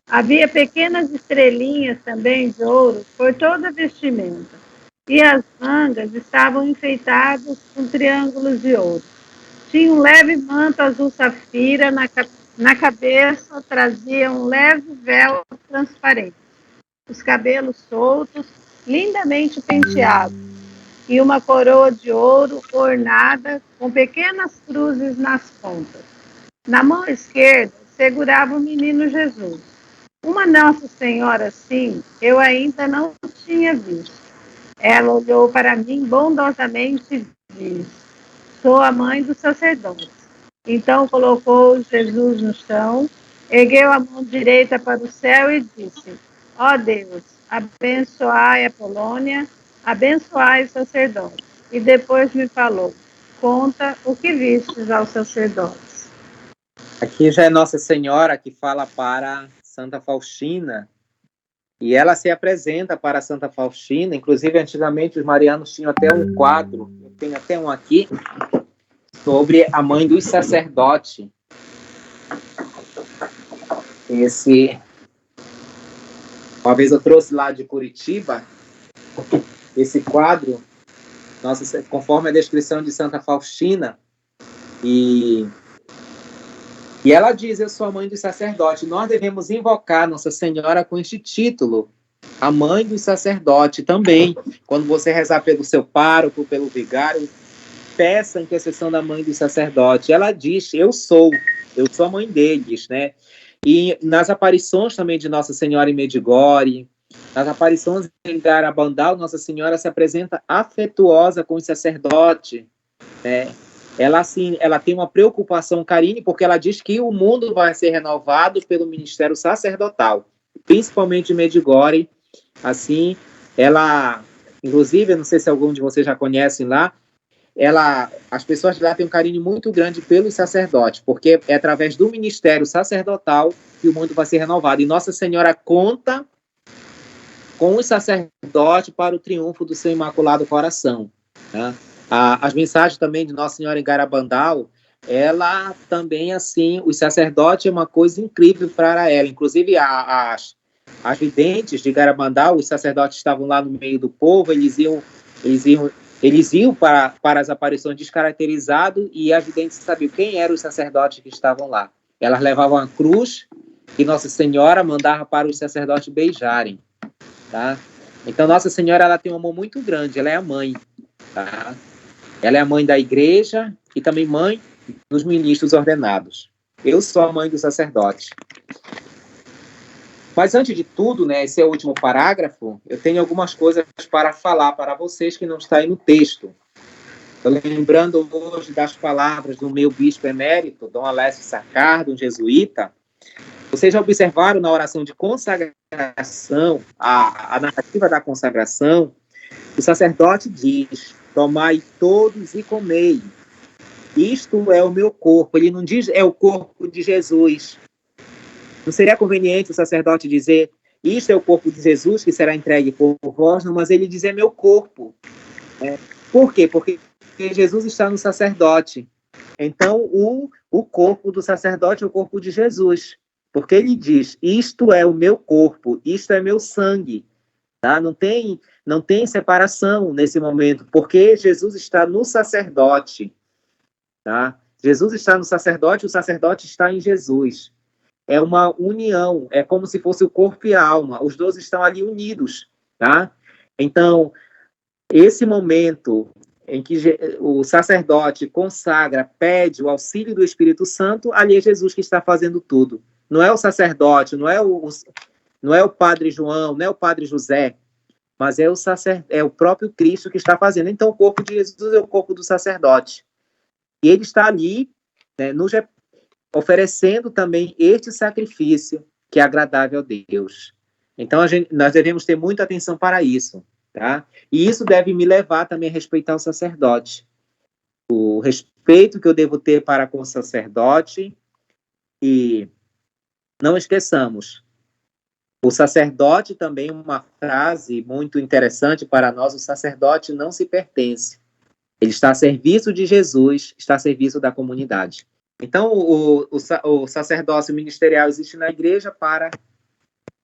Havia pequenas estrelinhas também de ouro por toda a vestimenta, e as mangas estavam enfeitadas com triângulos de ouro. Tinha um leve manto azul safira, na cabeça trazia um leve véu transparente, os cabelos soltos, lindamente penteados, e uma coroa de ouro ornada com pequenas cruzes nas pontas. Na mão esquerda segurava o menino Jesus. Uma Nossa Senhora assim eu ainda não tinha visto. Ela olhou para mim bondosamente e disse: sou a mãe dos sacerdotes. Então colocou Jesus no chão, ergueu a mão direita para o céu e disse: ó Deus, abençoai a Polônia, abençoai os sacerdotes. E depois me falou: conta o que vistes aos sacerdotes. Aqui já é Nossa Senhora que fala para Santa Faustina, e ela se apresenta para Santa Faustina. Inclusive, antigamente, os marianos tinham até um quadro, eu tenho até um aqui, sobre a mãe dos sacerdotes. Uma vez eu trouxe lá de Curitiba esse quadro, conforme a descrição de Santa Faustina, e ela diz: eu sou a mãe dos sacerdotes. Nós devemos invocar Nossa Senhora com este título, a mãe dos sacerdotes também. Quando você rezar pelo seu pároco, pelo vigário, peça a intercessão da mãe dos sacerdotes. Ela diz: eu sou a mãe deles, né? E nas aparições também de Nossa Senhora em Medjugorje, nas aparições em Garabandal, Nossa Senhora se apresenta afetuosa com os sacerdotes, né? Ela, assim, ela tem uma preocupação, um carinho, porque ela diz que o mundo vai ser renovado pelo ministério sacerdotal, principalmente em Medjugorje. Assim, ela, inclusive, eu não sei se algum de vocês já conhecem lá, as pessoas de lá têm um carinho muito grande pelos sacerdotes, porque é através do ministério sacerdotal que o mundo vai ser renovado. E Nossa Senhora conta com os sacerdotes para o triunfo do seu Imaculado Coração, né? As mensagens também de Nossa Senhora em Garabandal, ela também, assim, os sacerdotes é uma coisa incrível para ela. Inclusive, as videntes de Garabandal, os sacerdotes estavam lá no meio do povo, eles iam para as aparições descaracterizados, e as videntes sabiam quem eram os sacerdotes que estavam lá. Elas levavam a cruz que Nossa Senhora mandava para os sacerdotes beijarem, tá? Então, Nossa Senhora, ela tem um amor muito grande, ela é a mãe, tá? Ela é a mãe da igreja e também mãe dos ministros ordenados. Eu sou a mãe do sacerdote. Mas antes de tudo, né, esse é o último parágrafo, eu tenho algumas coisas para falar para vocês que não está aí no texto. Estou lembrando hoje das palavras do meu bispo emérito, Dom Alessio Sarcardo, um jesuíta. Vocês já observaram na oração de consagração, a narrativa da consagração, o sacerdote diz: tomai todos e comei. Isto é o meu corpo. Ele não diz é o corpo de Jesus. Não seria conveniente o sacerdote dizer: isto é o corpo de Jesus que será entregue por vós? Não, mas ele diz: é meu corpo. Por quê? Porque Jesus está no sacerdote. Então, o corpo do sacerdote é o corpo de Jesus. Porque ele diz: isto é o meu corpo, isto é meu sangue. Tá? Não tem separação nesse momento, porque Jesus está no sacerdote. Tá? Jesus está no sacerdote, o sacerdote está em Jesus. É uma união, é como se fosse o corpo e a alma, os dois estão ali unidos, tá? Então, esse momento em que o sacerdote consagra, pede o auxílio do Espírito Santo, ali é Jesus que está fazendo tudo. Não é o sacerdote, não é o padre João, não é o padre José, mas é o próprio Cristo que está fazendo. Então, o corpo de Jesus é o corpo do sacerdote. E ele está ali, né, oferecendo também este sacrifício que é agradável a Deus. Então, nós devemos ter muita atenção para isso, tá? E isso deve me levar também a respeitar o sacerdote. O respeito que eu devo ter para com o sacerdote. E não esqueçamos, o sacerdote também, uma frase muito interessante para nós, o sacerdote não se pertence. Ele está a serviço de Jesus, está a serviço da comunidade. Então, o sacerdócio ministerial existe na igreja para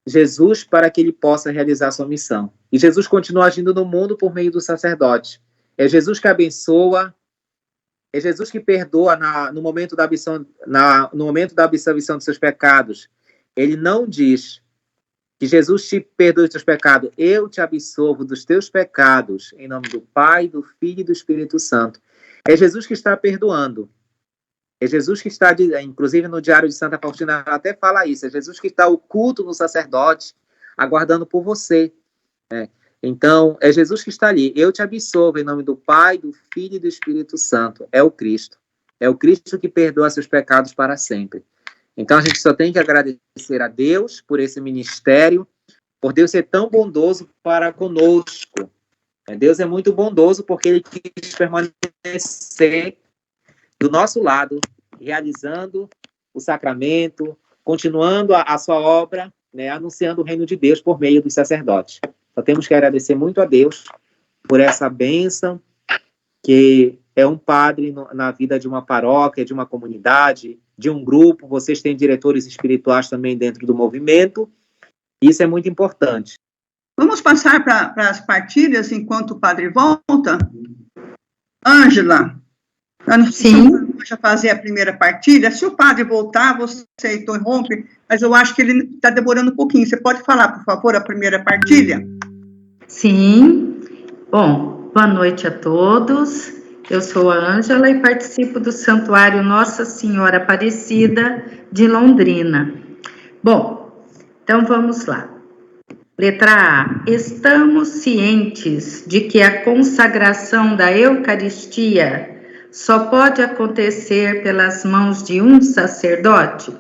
Jesus, para que ele possa realizar sua missão. E Jesus continua agindo no mundo por meio do sacerdote. É Jesus que abençoa, é Jesus que perdoa no momento da absolvição dos seus pecados. Ele não diz que Jesus te perdoe os teus pecados. Eu te absolvo dos teus pecados, em nome do Pai, do Filho e do Espírito Santo. É Jesus que está perdoando. É Jesus que está, inclusive no Diário de Santa Faustina, ela até fala isso, é Jesus que está oculto no sacerdote, aguardando por você. Né? Então, é Jesus que está ali. Eu te absolvo em nome do Pai, do Filho e do Espírito Santo. É o Cristo. É o Cristo que perdoa seus pecados para sempre. Então, a gente só tem que agradecer a Deus por esse ministério, por Deus ser tão bondoso para conosco. Deus é muito bondoso porque Ele quis permanecer do nosso lado, realizando o sacramento, continuando a sua obra, né, anunciando o reino de Deus por meio dos sacerdotes. Só temos que agradecer muito a Deus por essa bênção, que é um padre na vida de uma paróquia, de uma comunidade, de um grupo. Vocês têm diretores espirituais também dentro do movimento. Isso é muito importante. Vamos passar para as partilhas enquanto o padre volta? Ângela, sim, deixa eu fazer a primeira partilha. Se o padre voltar, você interrompe, mas eu acho que ele está demorando um pouquinho. Você pode falar, por favor, a primeira partilha? Sim. Bom, boa noite a todos. Eu sou a Ângela e participo do Santuário Nossa Senhora Aparecida de Londrina. Bom, então vamos lá. Letra A. Estamos cientes de que a consagração da Eucaristia só pode acontecer pelas mãos de um sacerdote?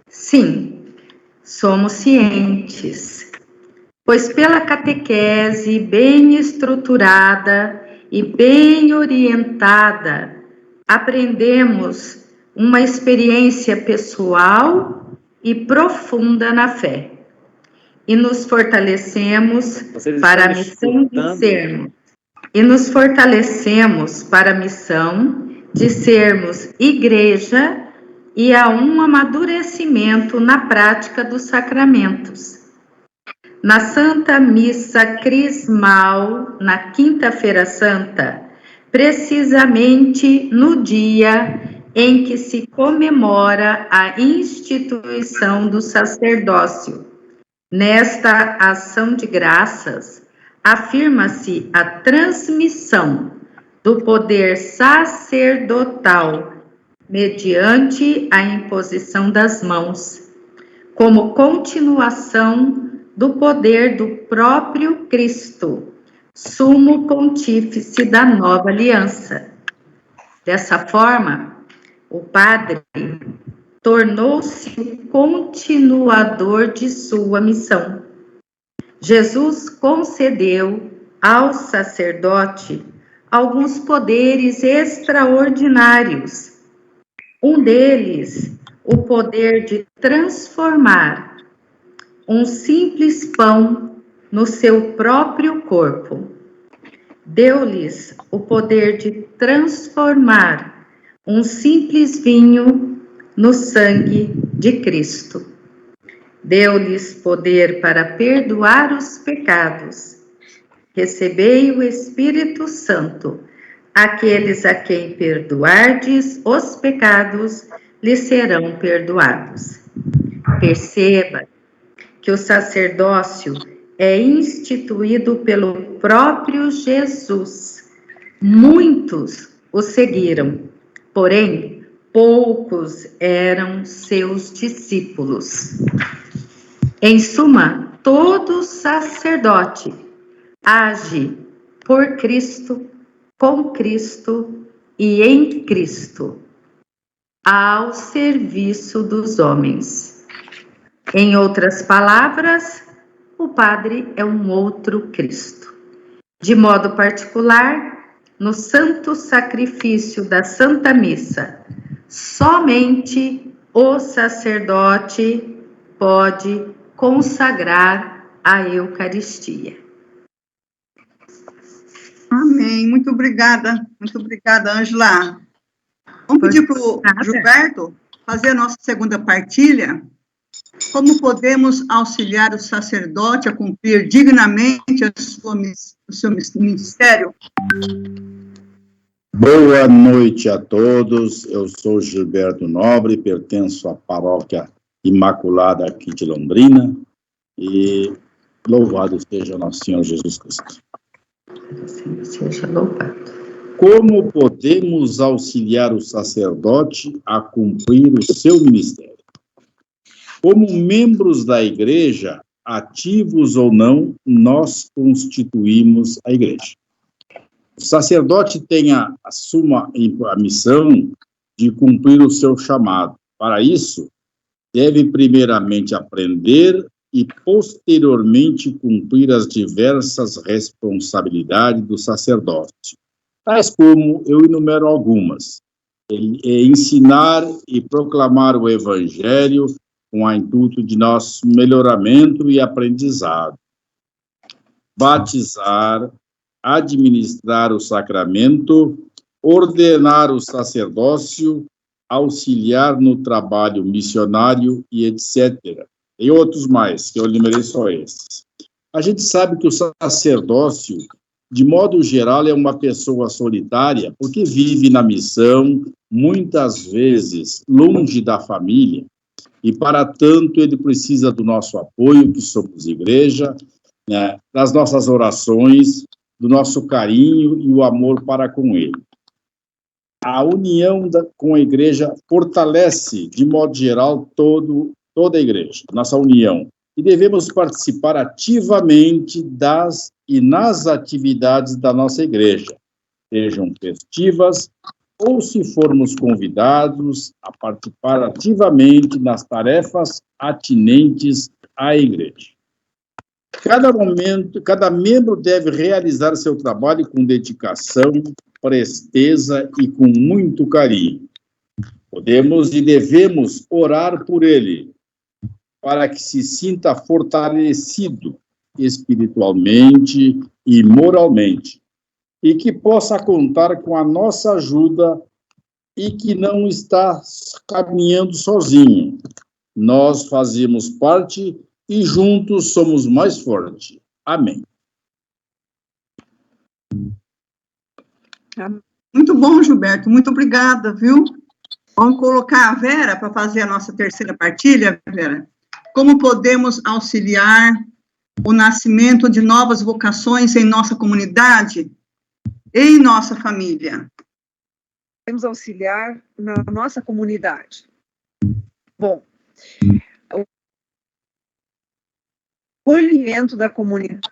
Sim, somos cientes, pois pela catequese bem estruturada e bem orientada, aprendemos uma experiência pessoal e profunda na fé. E nos fortalecemos para a missão de sermos. E nos fortalecemos para a missão de sermos igreja e a um amadurecimento na prática dos sacramentos. Na Santa Missa Crismal, na Quinta-feira Santa, precisamente no dia em que se comemora a instituição do sacerdócio, nesta ação de graças, afirma-se a transmissão do poder sacerdotal mediante a imposição das mãos, como continuação do poder do próprio Cristo, sumo pontífice da nova aliança. Dessa forma, o padre tornou-se o continuador de sua missão. Jesus concedeu ao sacerdote alguns poderes extraordinários. Um deles, o poder de transformar um simples pão no seu próprio corpo. Deu-lhes o poder de transformar um simples vinho no sangue de Cristo. Deu-lhes poder para perdoar os pecados. Recebei o Espírito Santo. Aqueles a quem perdoardes os pecados, lhes serão perdoados. Perceba que o sacerdócio é instituído pelo próprio Jesus. Muitos o seguiram, porém, poucos eram seus discípulos. Em suma, todo sacerdote age por Cristo, com Cristo e em Cristo, ao serviço dos homens. Em outras palavras, o padre é um outro Cristo. De modo particular, no santo sacrifício da Santa Missa, somente o sacerdote pode consagrar a Eucaristia. Amém. Muito obrigada, Ângela. Vamos pedir para o Gilberto fazer a nossa segunda partilha. Como podemos auxiliar o sacerdote a cumprir dignamente o seu ministério? Boa noite a todos. Eu sou Gilberto Nobre, pertenço à Paróquia Imaculada aqui de Londrina, e louvado seja nosso Senhor Jesus Cristo. Seja louvado. Como podemos auxiliar o sacerdote a cumprir o seu ministério? Como membros da igreja, ativos ou não, nós constituímos a igreja. O sacerdote tem a missão de cumprir o seu chamado. Para isso, deve primeiramente aprender e posteriormente cumprir as diversas responsabilidades do sacerdote, tais como eu enumero algumas: ensinar e proclamar o evangelho com o intuito de nosso melhoramento e aprendizado, batizar, administrar o sacramento, ordenar o sacerdócio, auxiliar no trabalho missionário e etc. E outros mais, que eu enumerei só esses. A gente sabe que o sacerdócio, de modo geral, é uma pessoa solitária, porque vive na missão, muitas vezes longe da família, e para tanto ele precisa do nosso apoio, que somos igreja, né, das nossas orações, do nosso carinho e o amor para com ele. A união com a igreja fortalece, de modo geral, toda a igreja, nossa união. E devemos participar ativamente nas atividades da nossa igreja, sejam festivas, ou se formos convidados a participar ativamente nas tarefas atinentes à igreja. Cada membro deve realizar seu trabalho com dedicação, presteza e com muito carinho. Podemos e devemos orar por ele, para que se sinta fortalecido espiritualmente e moralmente, e que possa contar com a nossa ajuda e que não está caminhando sozinho. Nós fazemos parte e juntos somos mais fortes. Amém. Muito bom, Gilberto. Muito obrigada, viu? Vamos colocar a Vera para fazer a nossa terceira partilha, Vera. Como podemos auxiliar o nascimento de novas vocações em nossa comunidade, em nossa família? Podemos auxiliar na nossa comunidade. Bom, o acolhimento da comunidade,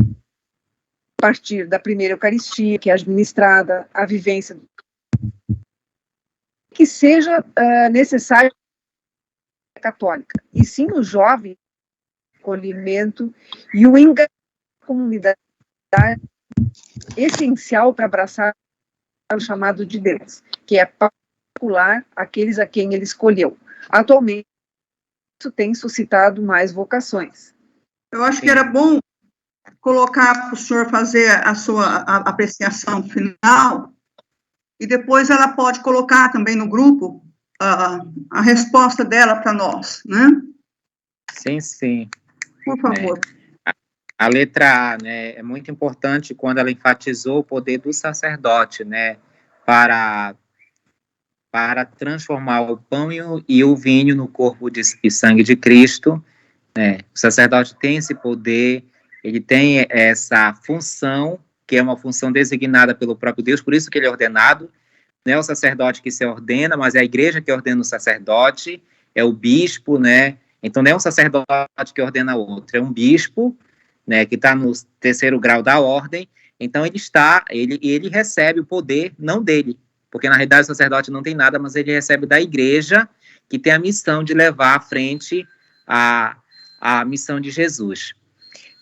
a partir da primeira Eucaristia, que é administrada, a vivência, que seja necessário católica, e sim o jovem, acolhimento e o engajamento da comunidade essencial para abraçar o chamado de Deus, que é particular aqueles a quem ele escolheu. Atualmente, isso tem suscitado mais vocações. Eu acho que era bom colocar para o senhor fazer a sua apreciação final, e depois ela pode colocar também no grupo a resposta dela para nós, né? Sim, sim. Por favor. A letra A, né, é muito importante quando ela enfatizou o poder do sacerdote, né, para transformar o pão e o vinho no corpo e sangue de Cristo, né? O sacerdote tem esse poder, ele tem essa função, que é uma função designada pelo próprio Deus, por isso que ele é ordenado. Não é o sacerdote que se ordena, mas é a igreja que ordena o sacerdote, é o bispo, né? Então não é um sacerdote que ordena outro, é um bispo, né, que está no 3º grau da ordem. Então ele recebe o poder, não dele, porque na realidade o sacerdote não tem nada, mas ele recebe da igreja, que tem a missão de levar à frente a missão de Jesus.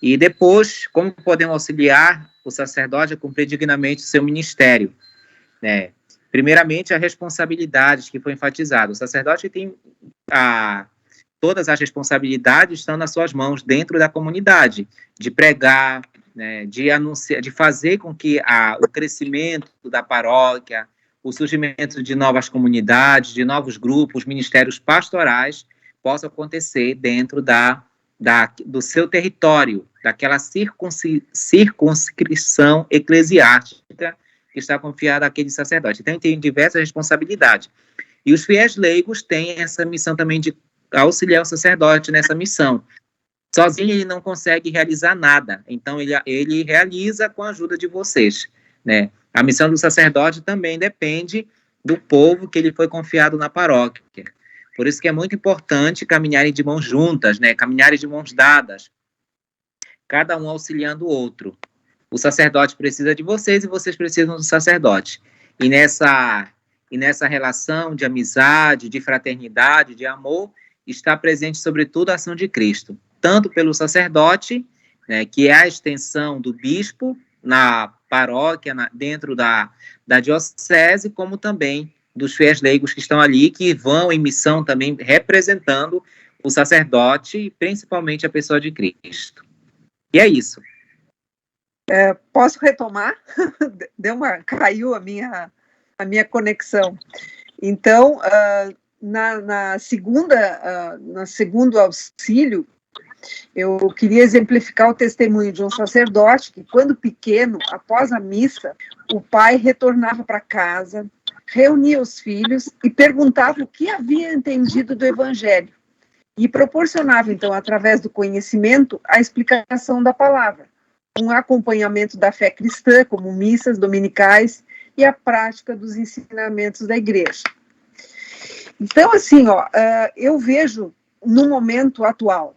E depois, como podemos auxiliar o sacerdote a cumprir dignamente o seu ministério, né? Primeiramente, a responsabilidade que foi enfatizada. O sacerdote tem todas as responsabilidades estão nas suas mãos dentro da comunidade, de pregar, né, de anunciar, de fazer com que o crescimento da paróquia, o surgimento de novas comunidades, de novos grupos, ministérios pastorais, possa acontecer dentro do seu território, daquela circunscrição eclesiástica que está confiada àquele sacerdote. Então, tem diversas responsabilidades. E os fiéis leigos têm essa missão também de auxiliar o sacerdote nessa missão. Sozinho ele não consegue realizar nada, então ele realiza com a ajuda de vocês, né? A missão do sacerdote também depende do povo que ele foi confiado na paróquia. Por isso que é muito importante caminharem de mãos juntas, né? Caminharem de mãos dadas, cada um auxiliando o outro. O sacerdote precisa de vocês e vocês precisam do sacerdote. E nessa relação de amizade, de fraternidade, de amor, está presente, sobretudo, a ação de Cristo. Tanto pelo sacerdote, né, que é a extensão do bispo na paróquia, dentro da diocese, como também dos fiéis leigos que estão ali, que vão em missão também representando o sacerdote e principalmente a pessoa de Cristo. E é isso. Posso retomar? Caiu a minha conexão. Então, no segundo auxílio, eu queria exemplificar o testemunho de um sacerdote que, quando pequeno, após a missa, o pai retornava para casa, reunia os filhos e perguntava o que havia entendido do evangelho. E proporcionava, então, através do conhecimento, a explicação da palavra, um acompanhamento da fé cristã, como missas dominicais e a prática dos ensinamentos da igreja. Então, assim, eu vejo, no momento atual,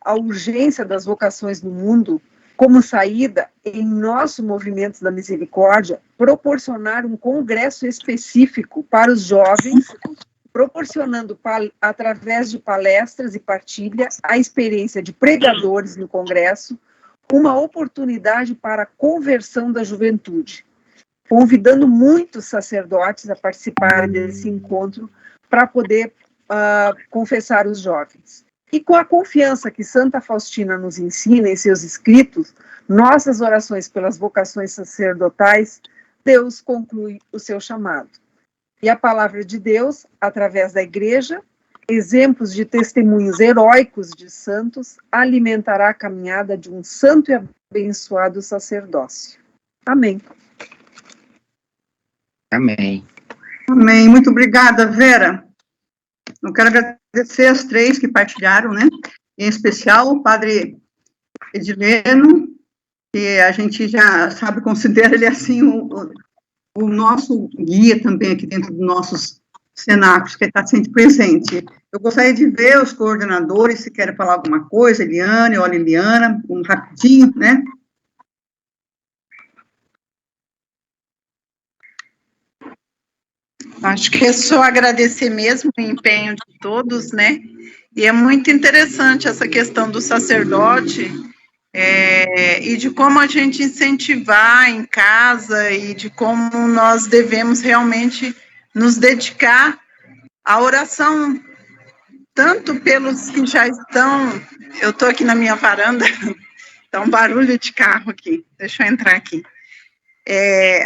a urgência das vocações no mundo como saída, em nosso movimento da misericórdia, proporcionar um congresso específico para os jovens, proporcionando, através de palestras e partilha, a experiência de pregadores no congresso, uma oportunidade para a conversão da juventude, convidando muitos sacerdotes a participarem desse encontro para poder confessar os jovens. E com a confiança que Santa Faustina nos ensina em seus escritos, nossas orações pelas vocações sacerdotais, Deus conclui o seu chamado. E a palavra de Deus, através da igreja, exemplos de testemunhos heróicos de santos, alimentará a caminhada de um santo e abençoado sacerdócio. Amém. Amém. Amém. Muito obrigada, Vera. Eu quero agradecer as 3 que partilharam, né? Em especial o padre Edileno, que a gente já sabe, considera ele assim o nosso guia também aqui dentro dos nossos cenáculos, que está sempre presente. Eu gostaria de ver os coordenadores, se querem falar alguma coisa, Eliane ou Liliana, rapidinho, né? Acho que é só agradecer mesmo o empenho de todos, né? E é muito interessante essa questão do sacerdote e de como a gente incentivar em casa e de como nós devemos realmente nos dedicar à oração, tanto pelos que já estão... Eu estou aqui na minha varanda, tá um barulho de carro aqui, deixa eu entrar aqui.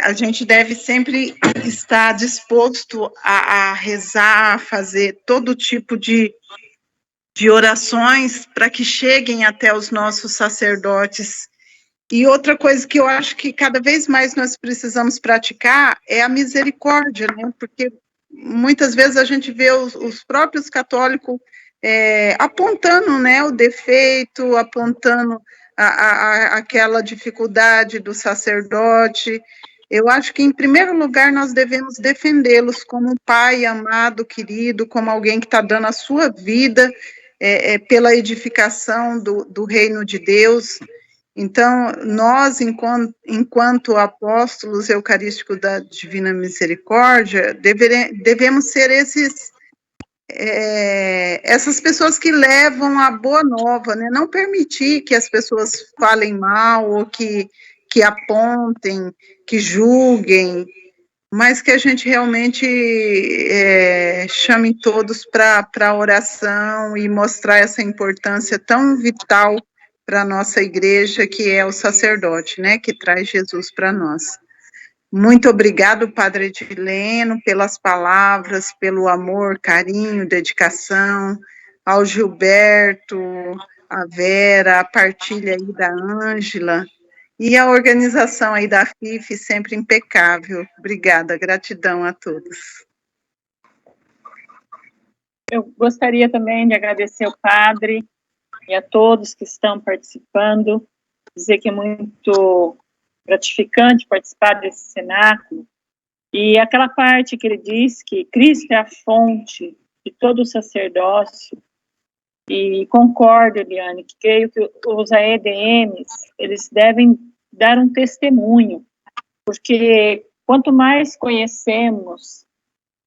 A gente deve sempre estar disposto a rezar, a fazer todo tipo de orações para que cheguem até os nossos sacerdotes. E outra coisa que eu acho que cada vez mais nós precisamos praticar é a misericórdia, né? Porque muitas vezes a gente vê os próprios católicos apontando, né, o defeito, apontando aquela dificuldade do sacerdote. Eu acho que, em primeiro lugar, nós devemos defendê-los como um pai amado, querido, como alguém que está dando a sua vida pela edificação do reino de Deus. Então, nós, enquanto apóstolos eucarísticos da Divina Misericórdia, devemos ser essas pessoas que levam a boa nova, né? Não permitir que as pessoas falem mal, ou que apontem, que julguem, mas que a gente realmente chame todos para a oração e mostrar essa importância tão vital para a nossa igreja, que é o sacerdote, né, que traz Jesus para nós. Muito obrigado, Padre Edileno, pelas palavras, pelo amor, carinho, dedicação, ao Gilberto, a Vera, a partilha aí da Ângela, e a organização aí da FIF, sempre impecável. Obrigada, gratidão a todos. Eu gostaria também de agradecer ao padre e a todos que estão participando, dizer que é muito gratificante participar desse cenáculo, e aquela parte que ele diz que Cristo é a fonte de todo o sacerdócio, e concordo, Eliane, que creio que os AEDMs, eles devem dar um testemunho, porque quanto mais conhecemos,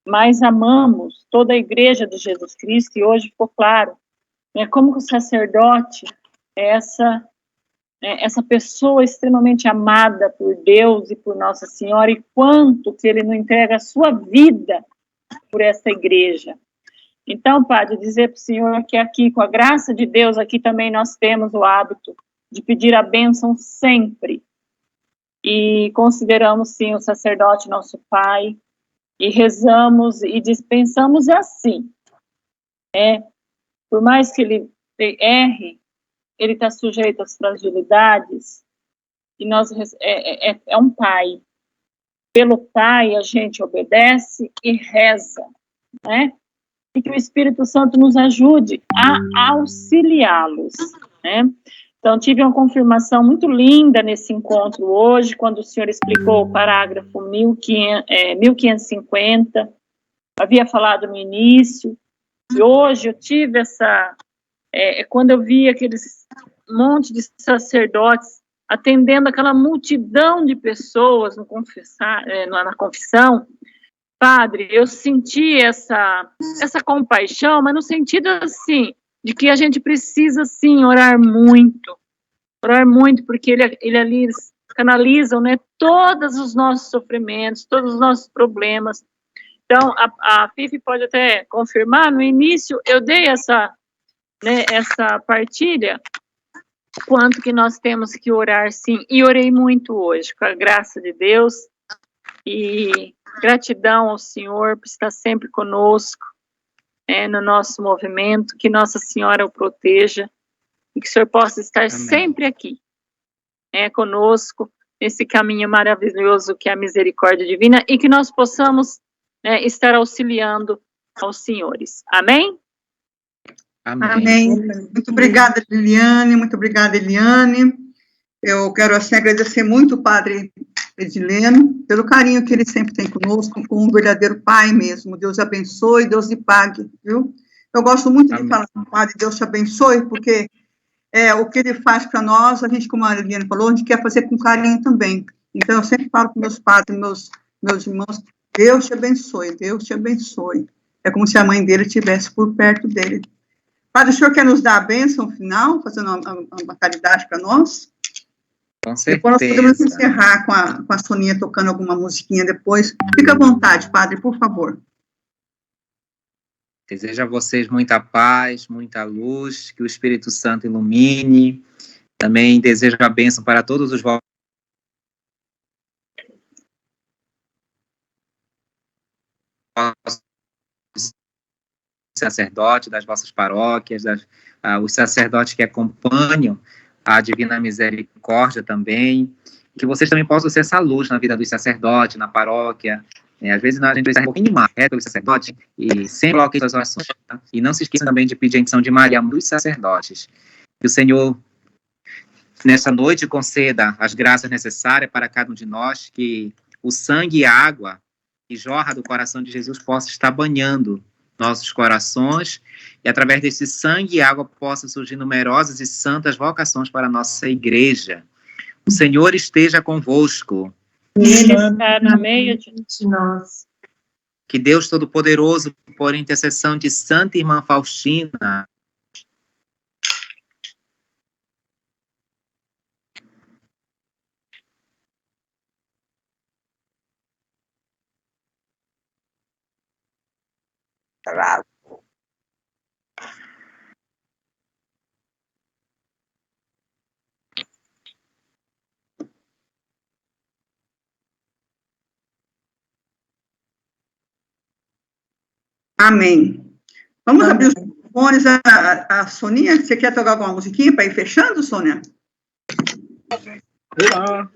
mais amamos toda a igreja de Jesus Cristo, e hoje ficou claro, né, como que o sacerdote é essa pessoa extremamente amada por Deus e por Nossa Senhora, e quanto que ele não entrega a sua vida por essa igreja. Então, Padre, dizer para o Senhor que aqui, com a graça de Deus, aqui também nós temos o hábito de pedir a bênção sempre, e consideramos, sim, o sacerdote nosso Pai, e rezamos e dispensamos assim, por mais que ele erre, ele está sujeito às fragilidades, e nós é um pai. Pelo pai a gente obedece e reza, né? E que o Espírito Santo nos ajude a auxiliá-los, né? Então, tive uma confirmação muito linda nesse encontro hoje, quando o senhor explicou o parágrafo 1550, havia falado no início, e hoje eu tive quando eu vi aqueles monte de sacerdotes atendendo aquela multidão de pessoas na confissão, Padre, eu senti essa compaixão, mas no sentido assim, de que a gente precisa sim orar muito, porque ele ali canalizam, né, todos os nossos sofrimentos, todos os nossos problemas. Então, a FIF pode até confirmar, no início eu dei essa partilha, quanto que nós temos que orar, sim, e orei muito hoje, com a graça de Deus, e gratidão ao Senhor por estar sempre conosco, no nosso movimento, que Nossa Senhora o proteja, e que o Senhor possa estar Amém. Sempre aqui, conosco, nesse caminho maravilhoso que é a misericórdia divina, e que nós possamos estar auxiliando aos senhores. Amém? Amém. Amém. Muito obrigada, Liliane. Muito obrigada, Eliane. Eu quero, assim, agradecer muito o Padre Edileno, pelo carinho que ele sempre tem conosco, como um verdadeiro pai mesmo. Deus abençoe, Deus lhe pague, viu? Eu gosto muito de falar com o Padre, Deus te abençoe, porque o que ele faz para nós, a gente, como a Liliane falou, a gente quer fazer com carinho também. Então, eu sempre falo com meus padres, meus irmãos, Deus te abençoe, Deus te abençoe. É como se a mãe dele estivesse por perto dele. Padre, o senhor quer nos dar a bênção final, fazendo uma caridade para nós? Com certeza. Depois nós podemos encerrar com a Soninha tocando alguma musiquinha depois. Fica à vontade, Padre, por favor. Desejo a vocês muita paz, muita luz, que o Espírito Santo ilumine. Também desejo a bênção para todos os vossos sacerdotes das vossas paróquias, os sacerdotes que acompanham a Divina Misericórdia também, que vocês também possam ser essa luz na vida dos sacerdotes, na paróquia, Às vezes a gente precisa um pouquinho mais pelo sacerdote e sempre coloque suas orações. Tá? E não se esqueça também de pedir a intenção de Maria dos sacerdotes. Que o Senhor, nessa noite, conceda as graças necessárias para cada um de nós, que o sangue e a água que jorra do coração de Jesus possa estar banhando nossos corações, e através desse sangue e água possam surgir numerosas e santas vocações para a nossa igreja. O Senhor esteja convosco. Ele está no meio de nós. Que Deus Todo-Poderoso, por intercessão de Santa Irmã Faustina, Amém. Vamos abrir os microfones. A Soninha, você quer tocar alguma musiquinha para ir fechando, Sônia? Olá.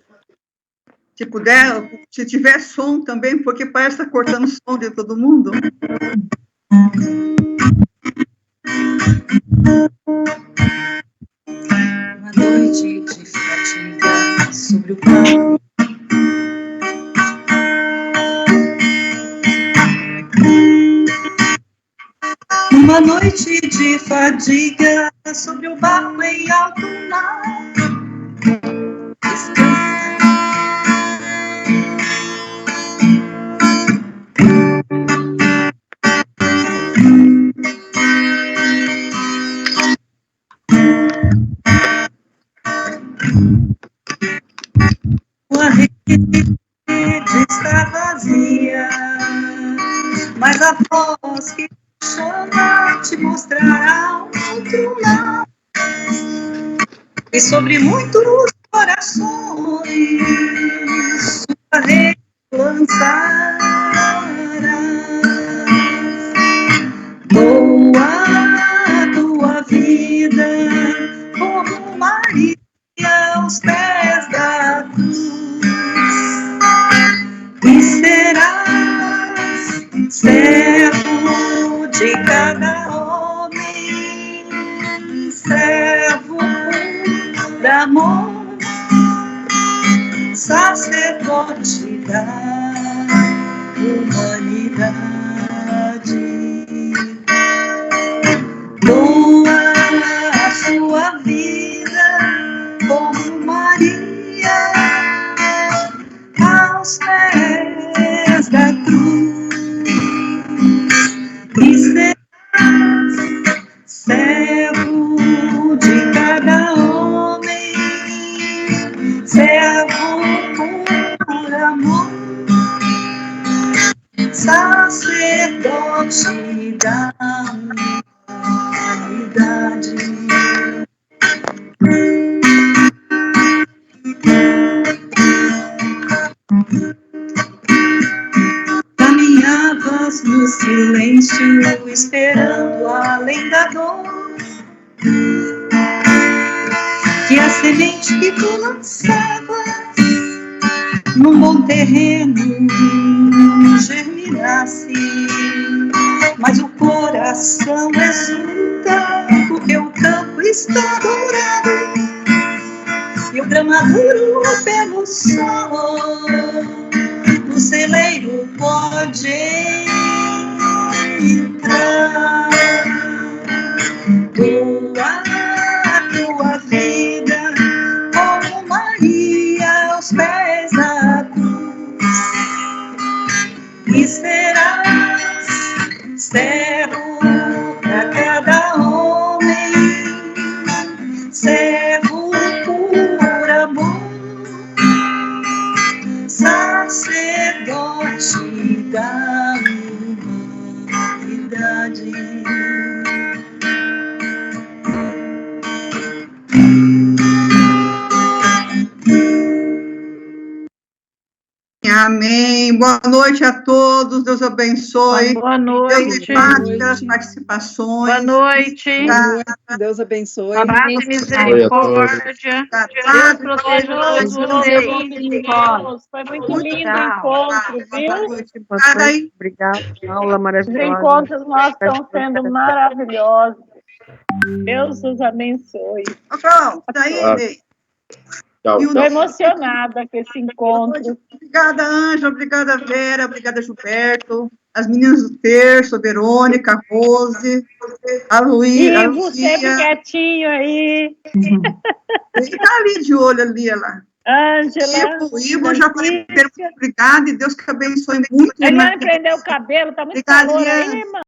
Se puder, se tiver som também, porque parece que está cortando o som de todo mundo. Uma noite de fatiga sobre o palco. Uma noite de fadiga sobre o barco em alto mar. A rede está vazia, mas a voz que chama te mostrará outro lado. E sobre muitos corações sua rede lançará. Doa a tua vida como Maria aos pés da cruz, e serás servo de cada homem, servo por amor, sacerdote da humanidade. Doa a sua vida como Maria aos pés da cruz, e serás servo de cada homem, servo por amor, sacerdote da humanidade. Caminhavas no silêncio, esperando além da dor, que a semente que tu lançavas num bom terreno germinasse. Mas o coração exulta, porque o campo está dourado e o grão maduro pelo sol. O celeiro pode entrar. Doa a tua vida como Maria aos pés da cruz, e serás servo para cada homem, servo por amor, sacerdote da humanidade. Amém. Boa noite a todos. Deus abençoe. Boa Deus noite. reparte pelas participações. Boa noite. Deus abençoe. Paz e misericórdia. Deus proteja todos vocês. Foi muito lindo o encontro, viu? Obrigada. Aula Os maravilhosa. encontros nossos estão sendo maravilhosos. Deus os abençoe. Pronto, daí, Ney. Tchau, Estou emocionada com esse encontro. Obrigada, Ângela. Obrigada, Vera. Obrigada, Gilberto. As meninas do terço, a Verônica, a Rose, a Luísa. Ivo, sempre quietinho aí. Ele está ali de olho ali, ela. Ângela. Ivo, já falei primeiro, obrigada, e Deus que abençoe muito. Ele vai prender o cabelo, tá muito Obrigada, calor Eliane. aí, mano.